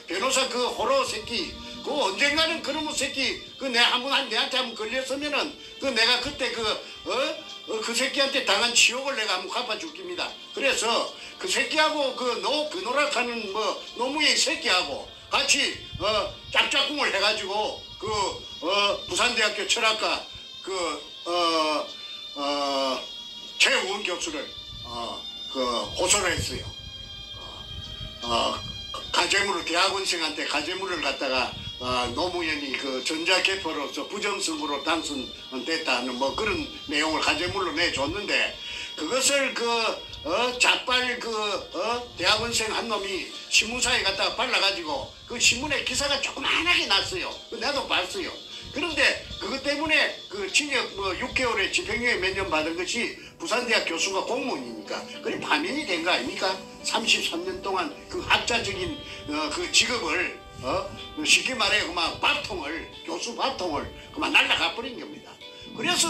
변호사 호로 새끼, 언젠가는 그놈의 새끼 내가 내한테 한번 걸렸으면은 내가 그때 그 새끼한테 당한 치욕을 내가 한번 갚아줄 겁니다. 그래서 그 새끼하고 변호락하는 노무현 새끼하고 같이 짝짝꿍을 해가지고 부산대학교 철학과 최우원 교수를 고소를 했어요. 가재물을, 대학원생한테 가재물을 갖다가 노무현이 전자개표로서 부정선거로 당선됐다는 그런 내용을 가재물로 내줬는데, 그것을 자빨 대학원생 한 놈이 신문사에 갖다가 발라가지고 신문에 기사가 조그만하게 났어요. 나도 봤어요. 그런데 그것 때문에 징역 6개월의 집행유예 몇 년 받은 것이 부산대학 교수가 공무원이니까 그래 파면이 된 거 아닙니까? 33년 동안 학자적인 직업을 쉽게 말해 교수 밥통을 날라가 버린 겁니다. 그래서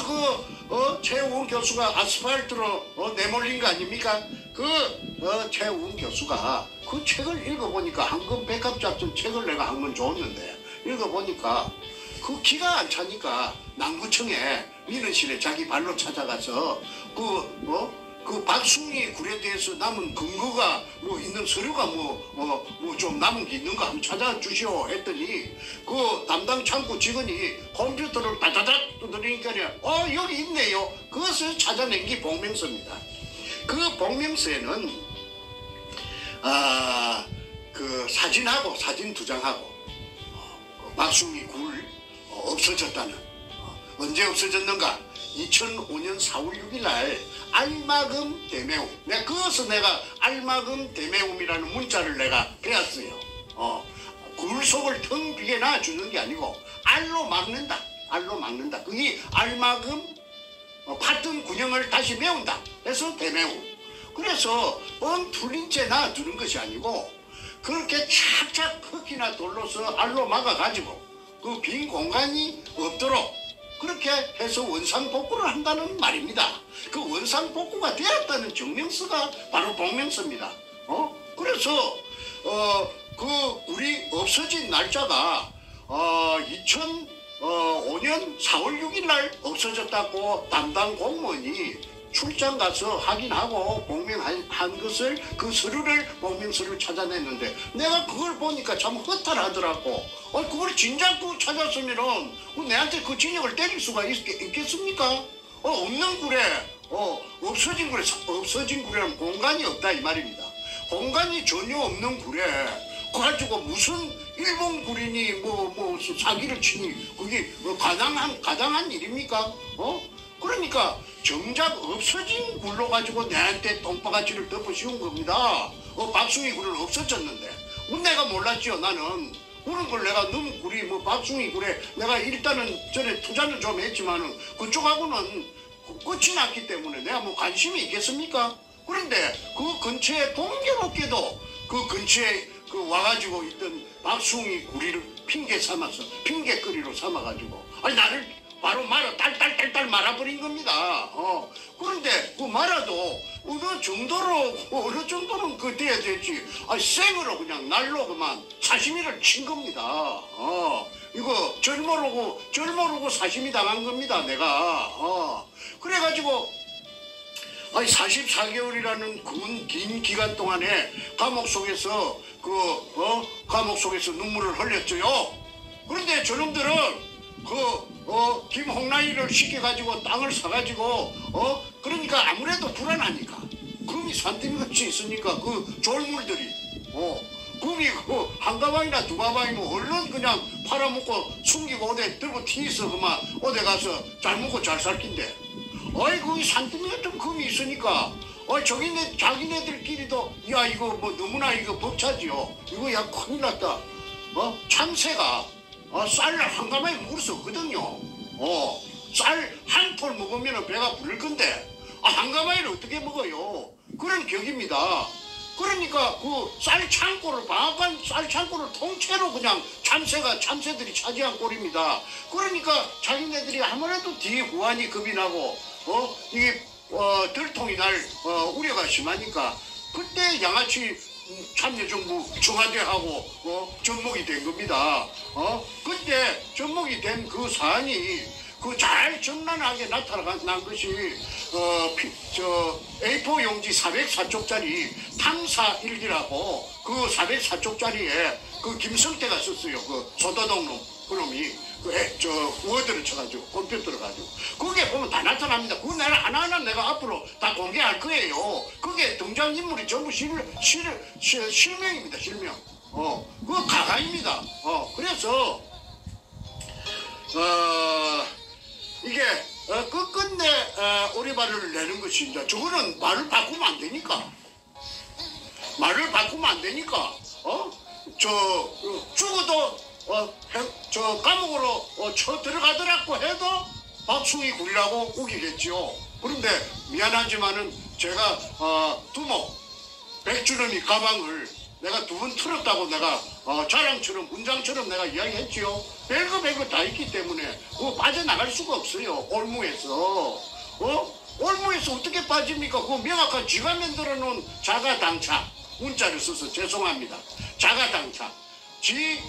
최우원 교수가 아스팔트로 내몰린 거 아닙니까? 최우원 교수가 그 책을 읽어보니까 황금 백합작전 책을 내가 한 권 줬는데, 읽어보니까 기가 안 차니까 남구청에 민원실에 자기 발로 찾아가서 박숭이 굴에 대해서 남은 근거가 있는 서류가 좀 남은 게 있는가 한번 찾아주시오 했더니 담당 창구 직원이 컴퓨터를 다다닥 두드리니까 여기 있네요. 그것을 찾아낸 게 복명서입니다. 그 복명서에는 사진하고 사진 2장하고 박숭이 굴 없어졌다는, 언제 없어졌는가? 2005년 4월 6일 날 알마금 대매움, 내가 알마금 대매움이라는 문자를 내가 배웠어요. 굴 속을 텅 비게 놔주는 게 아니고 알로 막는다. 그게 알마금 팠던 군형을 다시 메운다 해서 대매움. 그래서 뚫린 채 놔두는 것이 아니고 그렇게 착착 흙이나 돌로서 알로 막아가지고 빈 공간이 없도록 그렇게 해서 원상복구를 한다는 말입니다. 원상복구가 되었다는 증명서가 바로 복명서입니다. 그래서 굴이 없어진 날짜가 2005년 4월 6일 날 없어졌다고 담당 공무원이 출장 가서 확인하고 복명한 것을 서류를 복명서를 찾아냈는데, 내가 그걸 보니까 참 허탈하더라고. 그걸 진작 찾았으면은 내한테 진역을 때릴 수가 있겠습니까? 없는 굴에 없어진 굴에는 공간이 없다 이 말입니다. 공간이 전혀 없는 굴에 가지고 무슨 일본 굴이니 사기를 치니 그게 가당한 일입니까? 그러니까 정작 없어진 굴로 가지고 내한테 똥바가지를 덮어씌운 겁니다. 박숭이 굴은 없어졌는데 내가 몰랐죠. 나는 그런 걸 내가 너무 굴이 박숭이 굴에 내가 일단은 전에 투자는 좀 했지만은 그쪽하고는 끝이 났기 때문에 내가 관심이 있겠습니까? 그런데 그 근처에 동교롭게도 근처에 와가지고 있던 박숭이 구리를 핑계거리로 삼아가지고 나를 바로 딸딸 말아버린 겁니다. 그런데 말아도 어느 정도는 돼야 되지. 생으로 그냥 날로 사시미를 친 겁니다. 이거 절 모르고 사시미 당한 겁니다, 내가. 그래가지고 44개월이라는 긴 기간 동안에 감옥 속에서 눈물을 흘렸죠요. 그런데 저놈들은 김홍라이를 시켜가지고 땅을 사가지고 그러니까 아무래도 불안하니까 금이 산더미같이 있으니까 졸물들이 금이 그 한 가방이나 두 가방이면 얼른 그냥 팔아먹고 숨기고 어디 들고 튀어서 그만 어디 가서 잘 먹고 잘 살 낀데. 아이고 이 산더미 같은 금이 있으니까 자기네들끼리도 야 이거 뭐 너무나 이거 벅차지요. 이거 야 큰일 났다. 참새가 쌀 한 가마에 먹을 수 없거든요. 쌀 한 톨 먹으면 배가 부를 건데 한 가마에는 어떻게 먹어요? 그런 격입니다. 그러니까 그 쌀 창고를 방앗간 쌀 창고를 통째로 그냥 참새들이 차지한 꼴입니다. 그러니까 자기네들이 아무래도 뒤에 후환이 겁이 나고 이게 들통이 날 우려가 심하니까 그때 양아치 참여정부 청와대하고 접목이 된 겁니다. 그때 접목이 된 그 사안이 그 잘 정난하게 나타난 것이 A4 용지 404쪽짜리 탐사 일기라고 그 404쪽짜리에 그 김성태가 썼어요. 그 소다동 놈 그놈이 워드를 쳐가지고 컴퓨터를 가지고 그게 보면 다 나타납니다. 그 내가 하나하나 내가 앞으로 다 공개할 거예요. 그게 등장인물이 전부 실명입니다. 실명. 그거 가가입니다. 그래서 이게 끝끝내 오리발을 내는 것이 이제 저거는 말을 바꾸면 안 되니까 죽어도 저 감옥으로 쳐 들어가더라고 해도 박수이 굴리라고 우기겠지요. 그런데 미안하지만은 제가 두목 백주름이 가방을 내가 두 번 틀었다고 내가 자랑처럼 문장처럼 내가 이야기했지요. 별거 다 있기 때문에 빠져나갈 수가 없어요. 올무에서 올무에서 어떻게 빠집니까? 그 명확한 쥐가 만들어 놓은 자가당착 문자를 써서 죄송합니다. 자가당착 지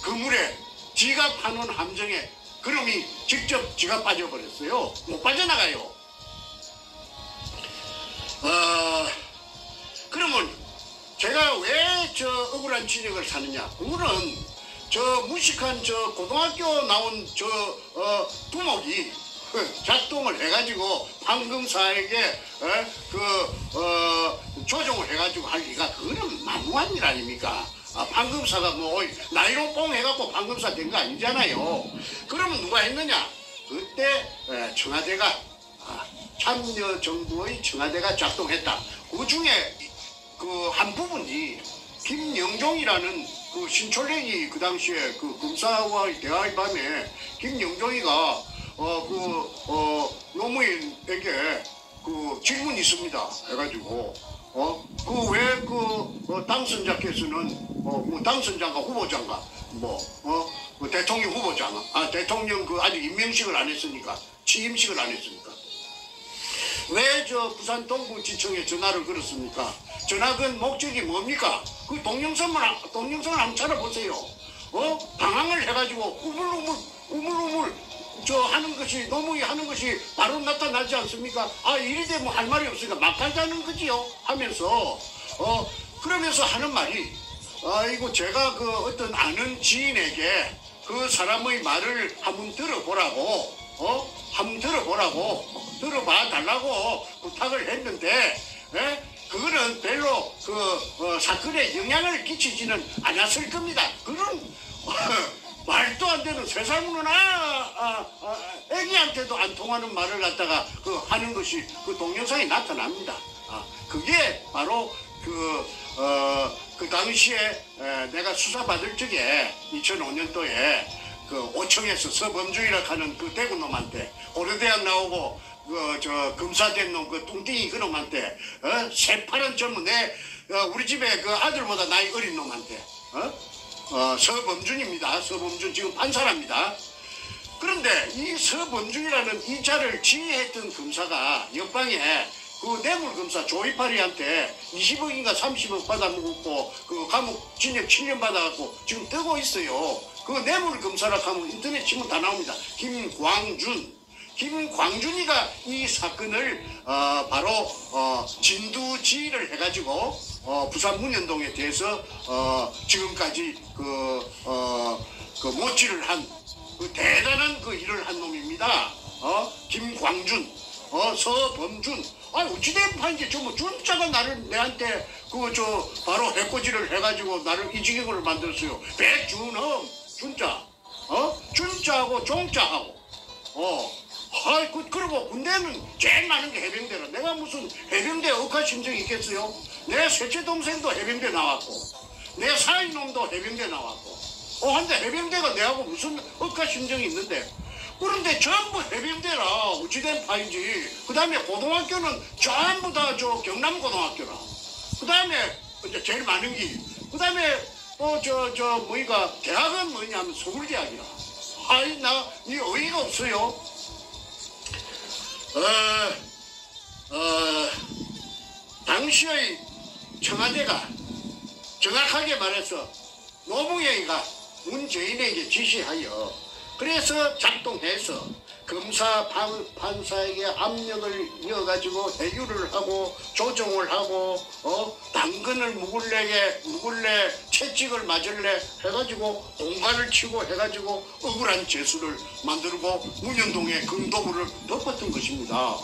그물에 지가 파놓은 함정에 그놈이 직접 지가 빠져버렸어요. 못 빠져나가요. 그러면 제가 왜 저 억울한 진역을 사느냐? 그거는 저 무식한 저 고등학교 나온 저 두목이 작동을 해가지고 판검사에게 조정을 해가지고 할 리가 그거는 만무한 일 아닙니까? 판검사가 뭐 나이로 뽕 해갖고 판검사 된 거 아니잖아요. 그러면 누가 했느냐? 그때 청와대가 참여정부의 청와대가 작동했다. 그 중에 그 한 부분이 김영종이라는 그 신촌랭이 그 당시에 그 검사와의 대화의 밤에 김영종이가 노무현에게 그 질문이 있습니다. 해가지고 그 왜 당선자께서는 뭐 당선자인가 후보자인가 그 대통령 후보자가 대통령 그 아직 임명식을 안 했으니까 취임식을 안 했으니까 왜 저 부산 동부지청에 전화를 걸었습니까? 전화건 목적이 뭡니까? 그 동영상을 한번 찾아보세요. 방황을 해가지고 우물우물 저 하는 것이 노무이 하는 것이 바로 나타나지 않습니까? 이리 되면 할 말이 없으니까 막 가자는 거지요. 하면서 그러면서 하는 말이 이거 제가 그 어떤 아는 지인에게 그 사람의 말을 한번 들어보라고 들어봐 달라고 부탁을 했는데 그거는 별로 그 사건에 영향을 끼치지는 않았을 겁니다. 그런 말도 안 되는 세상으로 애기한테도 안 통하는 말을 갖다가 하는 것이 그 동영상에 나타납니다. 그게 바로 그 당시에 내가 수사받을 적에 2005년도에 그 5층에서 서범주의라 하는 그 대구 놈한테 고려대학 나오고 저 검사된 놈 그 뚱띵이 그 놈한테 새파란 젊은 우리 집에 그 아들보다 나이 어린 놈한테 서범준입니다. 서범준 지금 판사랍니다. 그런데 이 서범준이라는 이 자를 지휘했던 검사가 옆방에 그 뇌물검사 조이파리한테 20억인가 30억 받아먹고 그 감옥 징역 7년 받아갖고 지금 뜨고 있어요. 그 뇌물검사라 하면 인터넷 치면 다 나옵니다. 김광준이가 이 사건을 바로 진두지휘를 해가지고 부산 문현동에 대해서 지금까지 그 모찌를 한 그 대단한 그 일을 한 놈입니다. 김광준, 서범준. 어찌된 판인지 전부 준자가 내한테 바로 해코지를 해가지고 나를 이 지경을 만들었어요. 백준엄 준자 준자하고 종자하고 그리고 군대는 제일 많은 게 해병대라. 내가 무슨 해병대 억하심정이 있겠어요? 내 셋째 동생도 해병대 나왔고 내 사위놈도 해병대 나왔고 한데 해병대가 내하고 무슨 억하심정이 있는데, 그런데 전부 해병대라. 어찌된 파인지. 그 다음에 고등학교는 전부 다 경남고등학교라. 그 다음에 이제 제일 많은 게, 그 다음에 대학은 뭐냐면 서울대학이라. 이 어이가 없어요. 당시의 청와대가 정확하게 말해서 노무현이가 문재인에게 지시하여 그래서 작동해서 검사 판사에게 압력을 이어가지고 해유를 하고 조정을 하고 당근을 묵을래 채찍을 맞을래 해가지고 공갈을 치고 해가지고 억울한 재수를 만들고 문현동에 금도구를 덮었던 것입니다.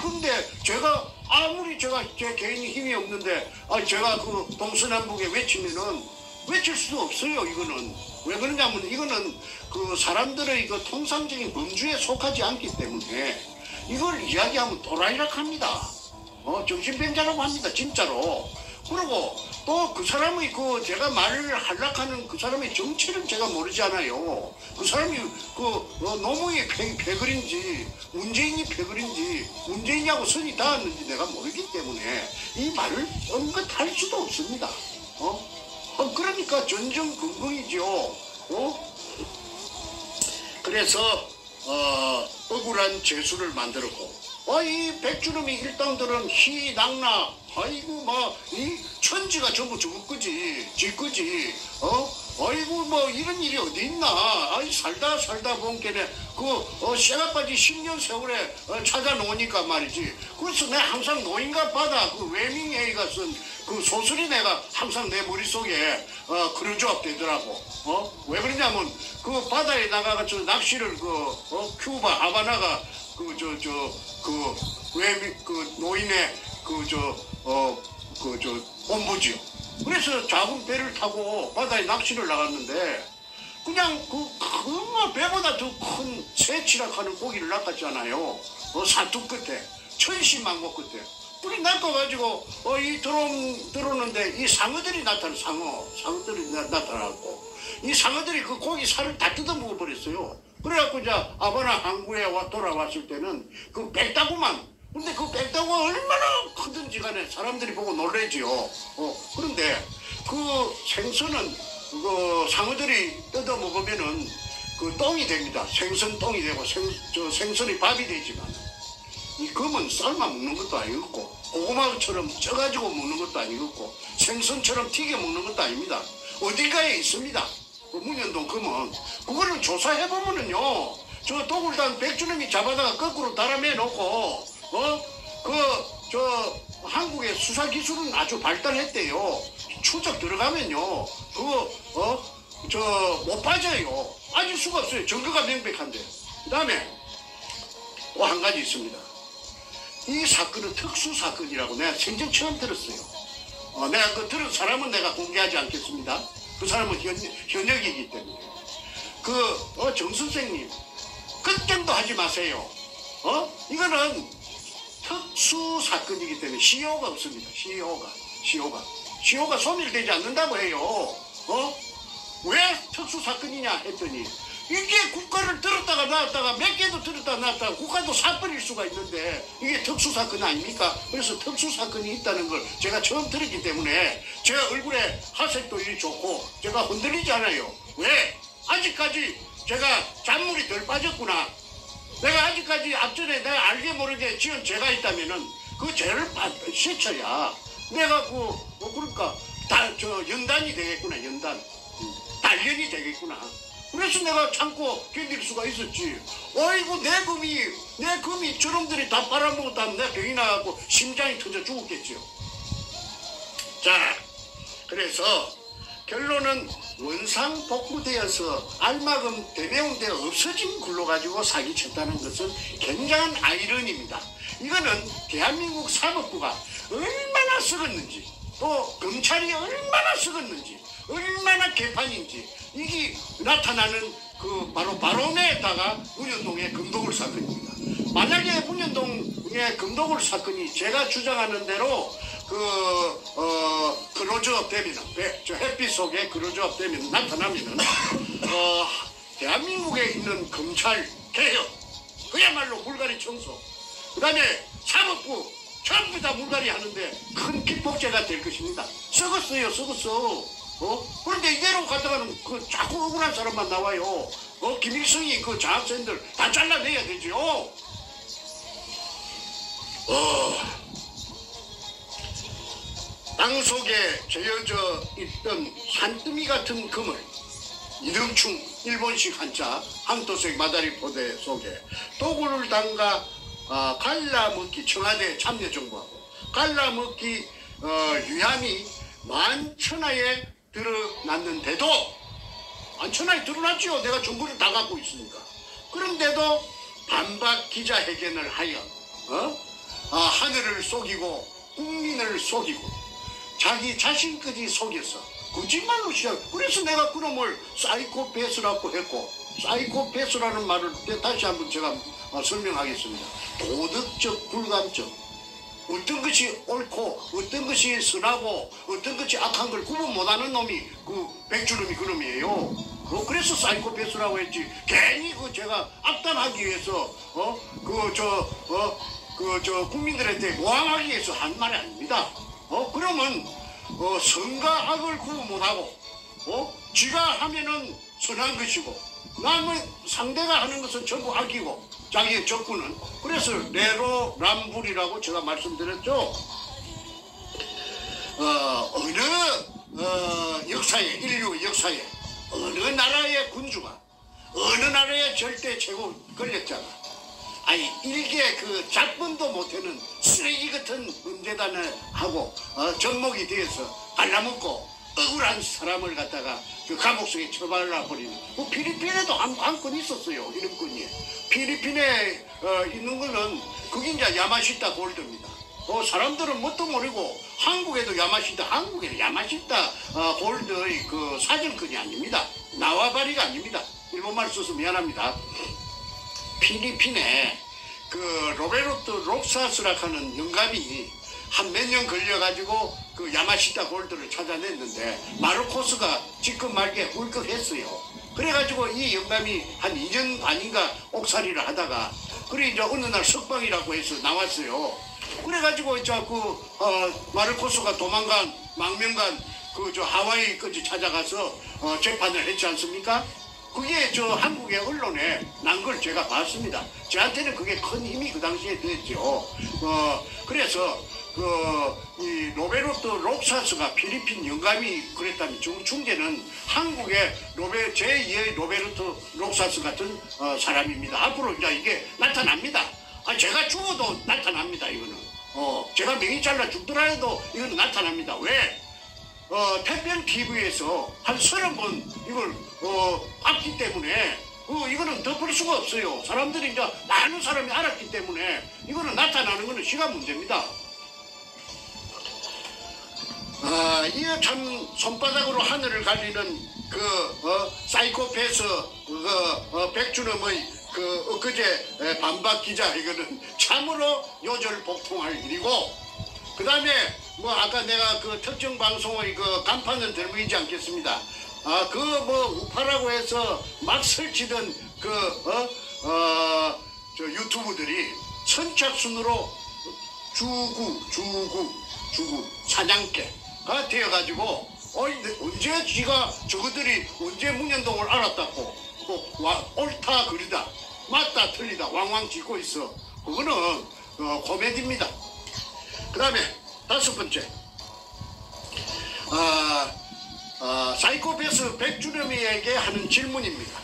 근데 제가 아무리 제 개인이 힘이 없는데 제가 그 동서남북에 외치면은 외칠 수도 없어요. 이거는 왜 그러냐면 이거는 그 사람들의 그 통상적인 범주에 속하지 않기 때문에 이걸 이야기하면 도라이락 합니다. 정신병자라고 합니다. 진짜로. 그리고 또 그 사람의 제가 말을 하려고 그 사람의 정체를 제가 모르지 않아요. 그 사람이 노무현이 패거린지 문재인이 패거린지 문재인이하고 선이 닿았는지 내가 모르기 때문에 이 말을 언급할 수도 없습니다. 그러니까 전전긍긍이죠. 그래서 억울한 재수를 만들었고 이 백주름이 일당들은 희낙나 이 천지가 전부 죽었거지 지거지 이런 일이 어디 있나. 살다 본게네 쇠가빠지 10년 세월에 찾아놓으니까 말이지. 그래서 내가 항상 노인과 바다 외밍웨이가 쓴 소설이 내가 항상 내 머릿속에 그려져 되더라고. 왜 그러냐면 바다에 나가서 낚시를 큐바 하바나가 노인의 본부지요. 그래서 작은 배를 타고 바다에 낚시를 나갔는데 그냥 배보다 더 큰 새치락하는 고기를 낚았잖아요. 산투 끝에 천신만고 끝에 뿔이 낚아가지고 이 들어오는데 이 상어들이 상어들이 나타나고 이 상어들이 그 고기 살을 다 뜯어 먹어버렸어요. 그래갖고 이제 아바나 항구에 돌아왔을 때는 그 백다구만. 근데 그 백다구가 얼마나 크든지 간에 사람들이 보고 놀래지요. 그런데 그 생선은 상어들이 뜯어 먹으면은 똥이 됩니다. 생선 똥이 되고 생선이 밥이 되지만 이 검은 삶아 먹는 것도 아니었고 고구마처럼 쪄가지고 먹는 것도 아니었고 생선처럼 튀겨 먹는 것도 아닙니다. 어딘가에 있습니다. 문현동 검은. 그거를 조사해보면은요, 저 독을단 백주놈이 잡아다가 거꾸로 달아매 놓고 한국의 수사기술은 아주 발달했대요. 추적 들어가면요 못 빠져요. 빠질 수가 없어요. 증거가 명백한데. 그 다음에 또 한 가지 있습니다. 이 사건은 특수사건이라고 내가 생전 처음 들었어요. 내가 들은 사람은 내가 공개하지 않겠습니다. 그 사람은 현역이기 때문에. 정 선생님, 걱정도 하지 마세요. 이거는 특수사건이기 때문에 시효가 없습니다. 시효가 소멸되지 않는다고 해요. 왜 특수사건이냐 했더니 이게 국가를 들었다가 놨다가 몇 개도 들었다가 놨다가 국가도 사건일 수가 있는데 이게 특수사건 아닙니까? 그래서 특수사건이 있다는 걸 제가 처음 들었기 때문에 제 얼굴에 하색도 이리 좋고 제가 흔들리지 않아요. 왜? 아직까지 제가 잔물이 덜 빠졌구나. 내가 아직까지 앞전에 내가 알게 모르게 지은 죄가 있다면은 그 죄를 씻어야 내가 그러니까 연단이 되겠구나. 단련이 되겠구나. 그래서 내가 참고 견딜 수가 있었지. 어이구 내 금이 저놈들이 다 빨아먹었다면 내 병이 나갖고 심장이 터져 죽었겠지요. 자, 그래서 결론은 원상복구되어서 알마금 대배운대가 없어진 걸로 가지고 사기쳤다는 것은 굉장한 아이러니입니다. 이거는 대한민국 사법부가 얼마나 썩었는지 또 검찰이 얼마나 썩었는지, 얼마나 개판인지 이게 나타나는 그 바로 바로메에다가 문현동의 금도굴 사건입니다. 만약에 문현동의 금도굴 사건이 제가 주장하는 대로 클로즈업 되면은, 저 햇빛 속에 클로즈업 되면 나타나면은, 대한민국에 있는 검찰 개혁, 그야말로 물갈이 청소, 그 다음에 사법부, 전부 다 물갈이 하는데 큰 기폭제가 될 것입니다. 썩었어요, 썩었어. 그런데 이대로 가다가는 자꾸 억울한 사람만 나와요. 김일성이 그 장학생들 다 잘라내야 되죠. 땅 속에 재어져 있던 산더미 같은 금을 이등충 일본식 한자 항토색 마다리 포대 속에 도구를 담가 갈라먹기, 청와대 참여정부하고 갈라먹기 유함이 만천하에 드러났는데도, 만천하에 드러났죠. 내가 정보를 다 갖고 있으니까. 그런데도 반박 기자회견을 하여 하늘을 속이고 국민을 속이고 자기 자신까지 속였어. 거짓말로 시작. 그래서 내가 그놈을 사이코패스라고 했고, 사이코패스라는 말을 다시 한번 제가 설명하겠습니다. 도덕적 불감증, 어떤 것이 옳고 어떤 것이 선하고 어떤 것이 악한 걸 구분 못하는 놈이 백주름이 그놈이에요. 그래서 사이코패스라고 했지. 괜히 제가 악담하기 위해서 국민들한테 모함하기 위해서 한 말이 아닙니다. 그러면 선과 악을 구분 못하고 지가 하면은 선한 것이고 남의 상대가 하는 것은 전부 악이고 자기의 적군은, 그래서 내로남불이라고 제가 말씀드렸죠. 어느 역사에, 인류 역사에 어느 나라의 군주가 어느 나라의 절대 최고 권력자가 일개 작품도 못하는 쓰레기 같은 문제단을 하고 접목이 되어서 갈라먹고 억울한 사람을 갖다가 감옥 속에 처발라 버리는, 필리핀에도 한 건 있었어요. 이런 건이 필리핀에 있는 거는 그게 이제 야마시타 골드입니다. 사람들은 뭣도 모르고 한국에도 한국에도 야마시타 골드의 사정권이 아닙니다. 나와바리가 아닙니다. 일본말 써서 미안합니다. 필리핀에 로베르토 록사스라 하는 영감이 한 몇 년 걸려가지고 야마시타 골드를 찾아냈는데 마르코스가 지금 말게 울컥했어요. 그래가지고 이 영감이 한 2년 반인가 옥살이를 하다가 그래 이제 어느 날 석방이라고 해서 나왔어요. 그래가지고 이제 마르코스가 도망간 망명간 하와이까지 찾아가서 재판을 했지 않습니까? 그게 한국의 언론에 난 걸 제가 봤습니다. 저한테는 그게 큰 힘이 그 당시에 됐죠. 그래서 이 로베르토 록사스가 필리핀 영감이 그랬다면 중재는 한국의 제2의 로베르토 록사스 같은 사람입니다. 앞으로 이제 이게 나타납니다. 제가 죽어도 나타납니다. 이거는 제가 명의 잘라 죽더라도 이건 나타납니다. 왜? 태평 TV에서 한 30번 이걸 봤기 때문에 이거는 덮을 수가 없어요. 사람들이 이제 많은 사람이 알았기 때문에 이거는 나타나는 거는 시간 문제입니다. 이거 참 손바닥으로 하늘을 가리는 사이코패스 백준엄의 엊그제 반박 기자회견은 참으로 요절복통할 일이고, 그 다음에 아까 내가 특정 방송의 간판은 들보이지 않겠습니다. 우파라고 해서 막 설치던 유튜브들이 선착순으로 주구 사냥개가 되어가지고 언제 저것들이 언제 문현동을 알았다고 옳다 그리다 맞다 틀리다 왕왕 짓고 있어. 그거는 코미디입니다. 그 다음에 5번째, 사이코패스 백주렴이에게 하는 질문입니다.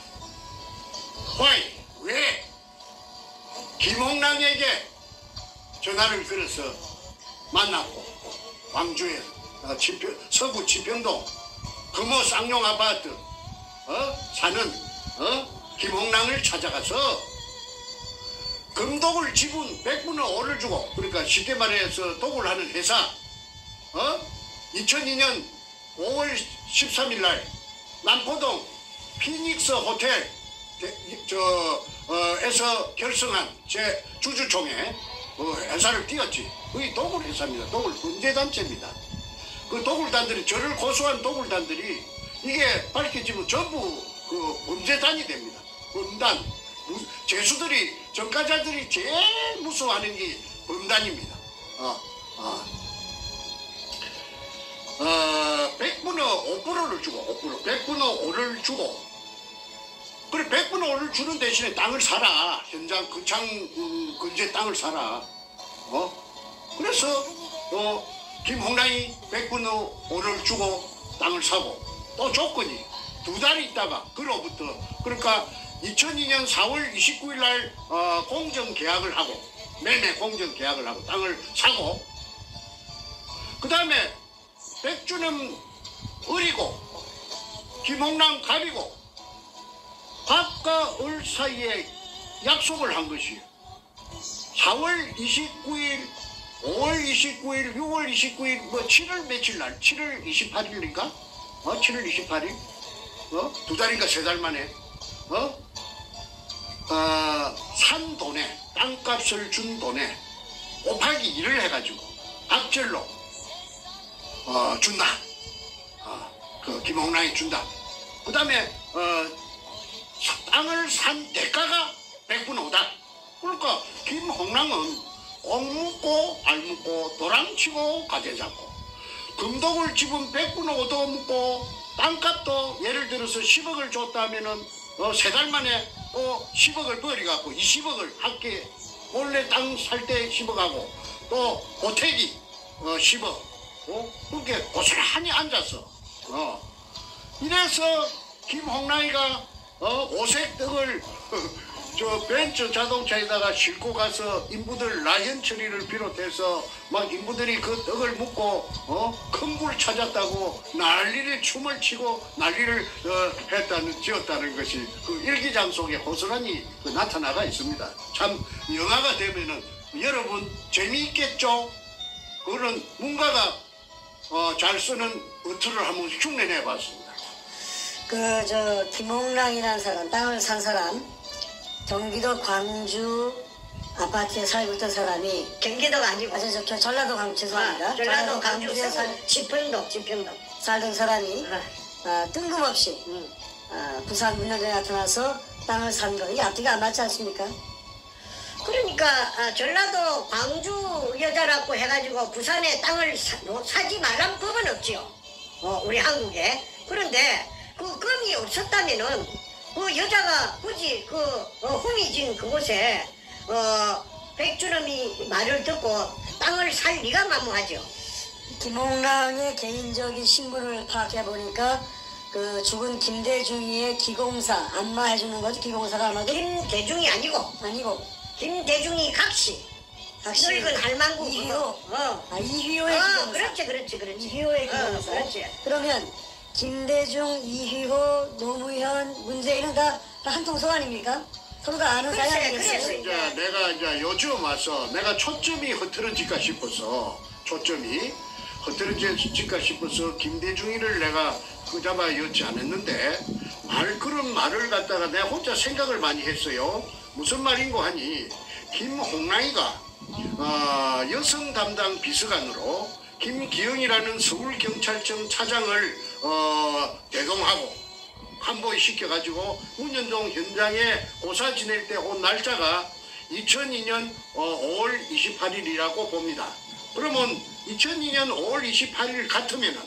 왜 김홍랑에게 전화를 걸어서 만났고 광주에 서구 지평동 금호 쌍용 아파트 사는 김홍랑을 찾아가서 금독을 지분 100분의 5를 주고, 그러니까 쉽게 말해서 독을 하는 회사 2002년 5월 13일 날 남포동 피닉스 호텔 에서 결성한 제 주주총회 회사를 띄웠지. 거의 도굴 회사입니다. 도굴 범죄단체입니다. 그 도굴단들이, 저를 고소한 도굴단들이 이게 밝혀지면 전부 그 범죄단이 됩니다. 범단. 죄수들이, 전과자들이 제일 무서워하는 게 범단입니다. 100분의 5%를 주고, 100분의 5를 주고, 그래 100분의 5를 주는 대신에 땅을 사라. 현장 근창 근제 땅을 사라. 그래서 김홍란이 100분의 5를 주고 땅을 사고, 또 조건이 2달 있다가 그로부터, 그러니까 2002년 4월 29일 날 공정 계약을 하고, 매매 공정 계약을 하고 땅을 사고, 그 다음에 백주는 을이고 김홍란 갑이고, 갑과 을 사이에 약속을 한 것이에요. 4월 29일, 5월 29일, 6월 29일, 뭐 7월 며칠 날, 7월 28일인가? 7월 28일? 2달인가 3달 만에, 산 돈에, 땅값을 준 돈에 곱하기 1을 해가지고 갑절로 준다. 그 김홍란이 준다. 그 다음에 땅을 산 대가가 100분의 5다. 그러니까 김홍란은 옥 묻고 알 묻고 도랑치고 가재 잡고, 금독을 집은 100분의 5도 묻고, 땅값도 예를 들어서 10억을 줬다면은 3달 만에 10억을 버려갖고 20억을 함께, 원래 땅 살 때 10억하고 또 보태기 10억, 그렇게 고스란히 앉아서 이래서 김홍란이가 오색 떡을 저 벤츠 자동차에다가 싣고 가서 인부들 라현 처리를 비롯해서 막 인부들이 그 떡을 묻고 큰 불 찾았다고 난리를 춤을 치고 난리를 지었다는 것이 그 일기장 속에 고스란히 나타나가 있습니다. 참 영화가 되면은 여러분 재미있겠죠? 그런 문가가 잘 쓰는 어투를 한번 흉내내 봤습니다.
김홍란이라는 사람, 땅을 산 사람, 경기도 광주 아파트에 살고 있던 사람이,
경기도가 아니고
저 전라도 광주, 죄송합니다.
전라도
광주에
지평동
살던 사람이 뜬금없이 부산 문현동에 나타나서 땅을 산 거, 이게 앞뒤가 안 맞지 않습니까?
그러니까 전라도 광주 여자라고 해가지고 부산에 땅을 사지 말란 법은 없지요. 우리 한국에. 그런데 그 금이 없었다면은 그 여자가 굳이 그 후미진 그곳에 백주름이 말을 듣고 땅을 살 리가 만무하죠.
김홍란의 개인적인 신분을 파악해 보니까 그 죽은 김대중이의 기공사 안마해주는 거지. 기공사가 아마도
김대중이 아니고 김대중이 각시 늙은 할망구
이휘호. 이휘호의 기공사.
그렇지.
이휘호의 기공사.
그렇지.
그러면 김대중, 이휘호, 노무현, 문재인은 다 한 통속 아닙니까? 서로가 아는 사이 아니겠어요?
내가 이제 요즘 와서 내가 초점이 흐트러질까 싶어서 김대중이를 내가 그잡아 였지 않았는데, 그런 말을 갖다가 내가 혼자 생각을 많이 했어요. 무슨 말인고 하니, 김홍란이가 여성 담당 비서관으로 김기영이라는 서울경찰청 차장을 대동하고 한보시켜가지고 문현동 현장에 고사 지낼 때 온 날짜가 2002년 5월 28일이라고 봅니다. 그러면 2002년 5월 28일 같으면은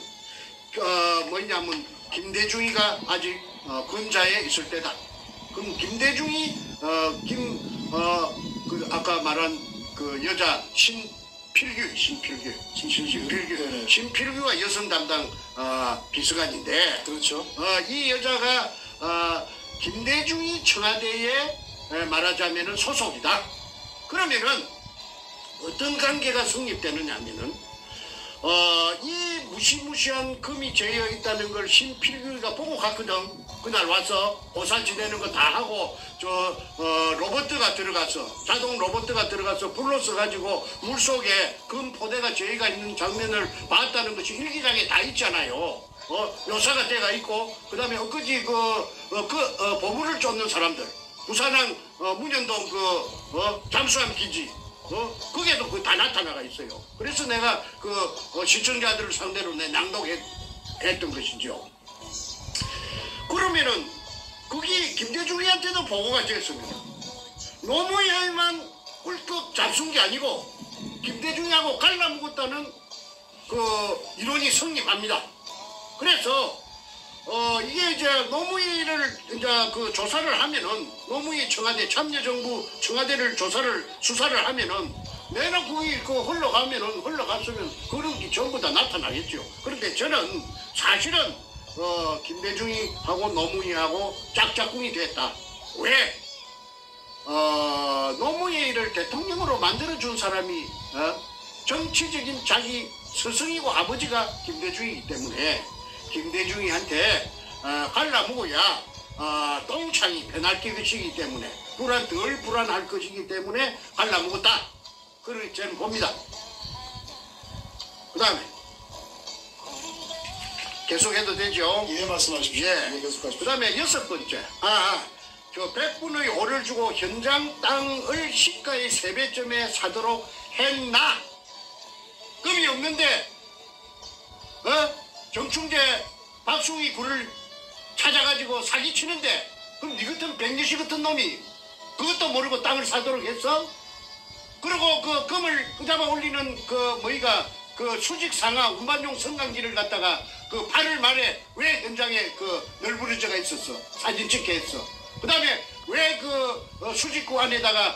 뭐냐면 김대중이가 아직 근자에 있을 때다. 그럼 김대중이 아까 말한 그 여자 신필규가 여성 담당 비서관인데,
그렇죠.
이 여자가 김대중이 청와대에 말하자면은 소속이다. 그러면은 어떤 관계가 성립되느냐면은 이 무시무시한 금이 재여 있다는 걸 신필규가 보고 갔거든. 그날 와서 보살 지내는 거 다 하고 로봇가 들어가서 자동 로봇가 들어가서 불로 써가지고 물속에 금 포대가 저희가 있는 장면을 봤다는 것이 일기장에 다 있잖아요. 묘사가 돼가 있고 그다음에 엊그제 보물을 쫓는 사람들 부산항 문현동 잠수함 기지 거기에도 다 나타나가 있어요. 그래서 내가 시청자들을 상대로 내 낭독했던 것이죠. 그러면은 거기 김대중이한테도 보고가 됐습니다. 노무현만 꿀꺽 잡순 게 아니고 김대중이하고 갈라먹었다는 이론이 성립합니다. 그래서 이게 이제 노무현을 이제 조사를 하면은 노무현 청와대 참여정부 청와대를 수사를 하면은 내가 거기 흘러갔으면 그런 게 전부 다 나타나겠죠. 그런데 저는 사실은 김대중이하고 노무현하고 짝짝꿍이 됐다. 왜? 노무현을 대통령으로 만들어준 사람이 정치적인 자기 스승이고 아버지가 김대중이기 때문에 김대중이한테 갈라먹어야 똥창이 변할 것이기 때문에 덜 불안할 것이기 때문에 갈라먹었다. 그렇게 저는 봅니다. 그 다음에 계속해도 되죠?
예, 말씀하십시오.
예.
예, 계속하십시오.
그 다음에 6번째. 저 100분의 5를 주고 현장 땅을 시가의 3배쯤에 사도록 했나? 금이 없는데, 정충재 박숭이 굴을 찾아가지고 사기치는데, 그럼 니 같은 백녀시 같은 놈이 그것도 모르고 땅을 사도록 했어? 그리고 금을 잡아 올리는 수직 상하 운반용 성강기를 갖다가 8월 말에 왜 현장에 널브러져가 있었어? 사진 찍게 했어. 그 다음에 왜 수직구 안에다가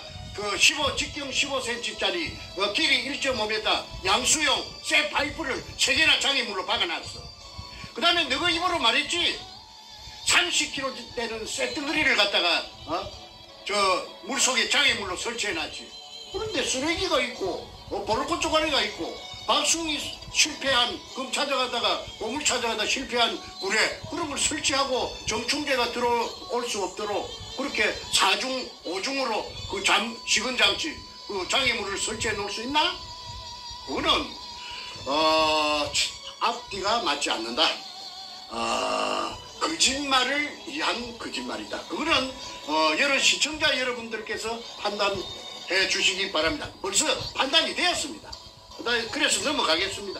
직경 15cm짜리 길이 1.5m 양수용 쇠 파이프를 3개나 장애물로 박아놨어. 그 다음에 너가 입으로 말했지? 30kg 되는 쇠덩어리를 갖다가 물속에 장애물로 설치해놨지. 그런데 쓰레기가 있고 보르코 쪼가리가 있고 박숭이 실패한 금 찾아가다가 보물 찾아가다 실패한 굴에 그런 걸 설치하고 정충재가 들어올 수 없도록 그렇게 4중 5중으로 시건장치 장애물을 설치해 놓을 수 있나? 그거는 앞뒤가 맞지 않는다. 거짓말을 위한 거짓말이다. 그거는 여러 시청자 여러분들께서 판단해 주시기 바랍니다. 벌써 판단이 되었습니다. 그래서 넘어가겠습니다.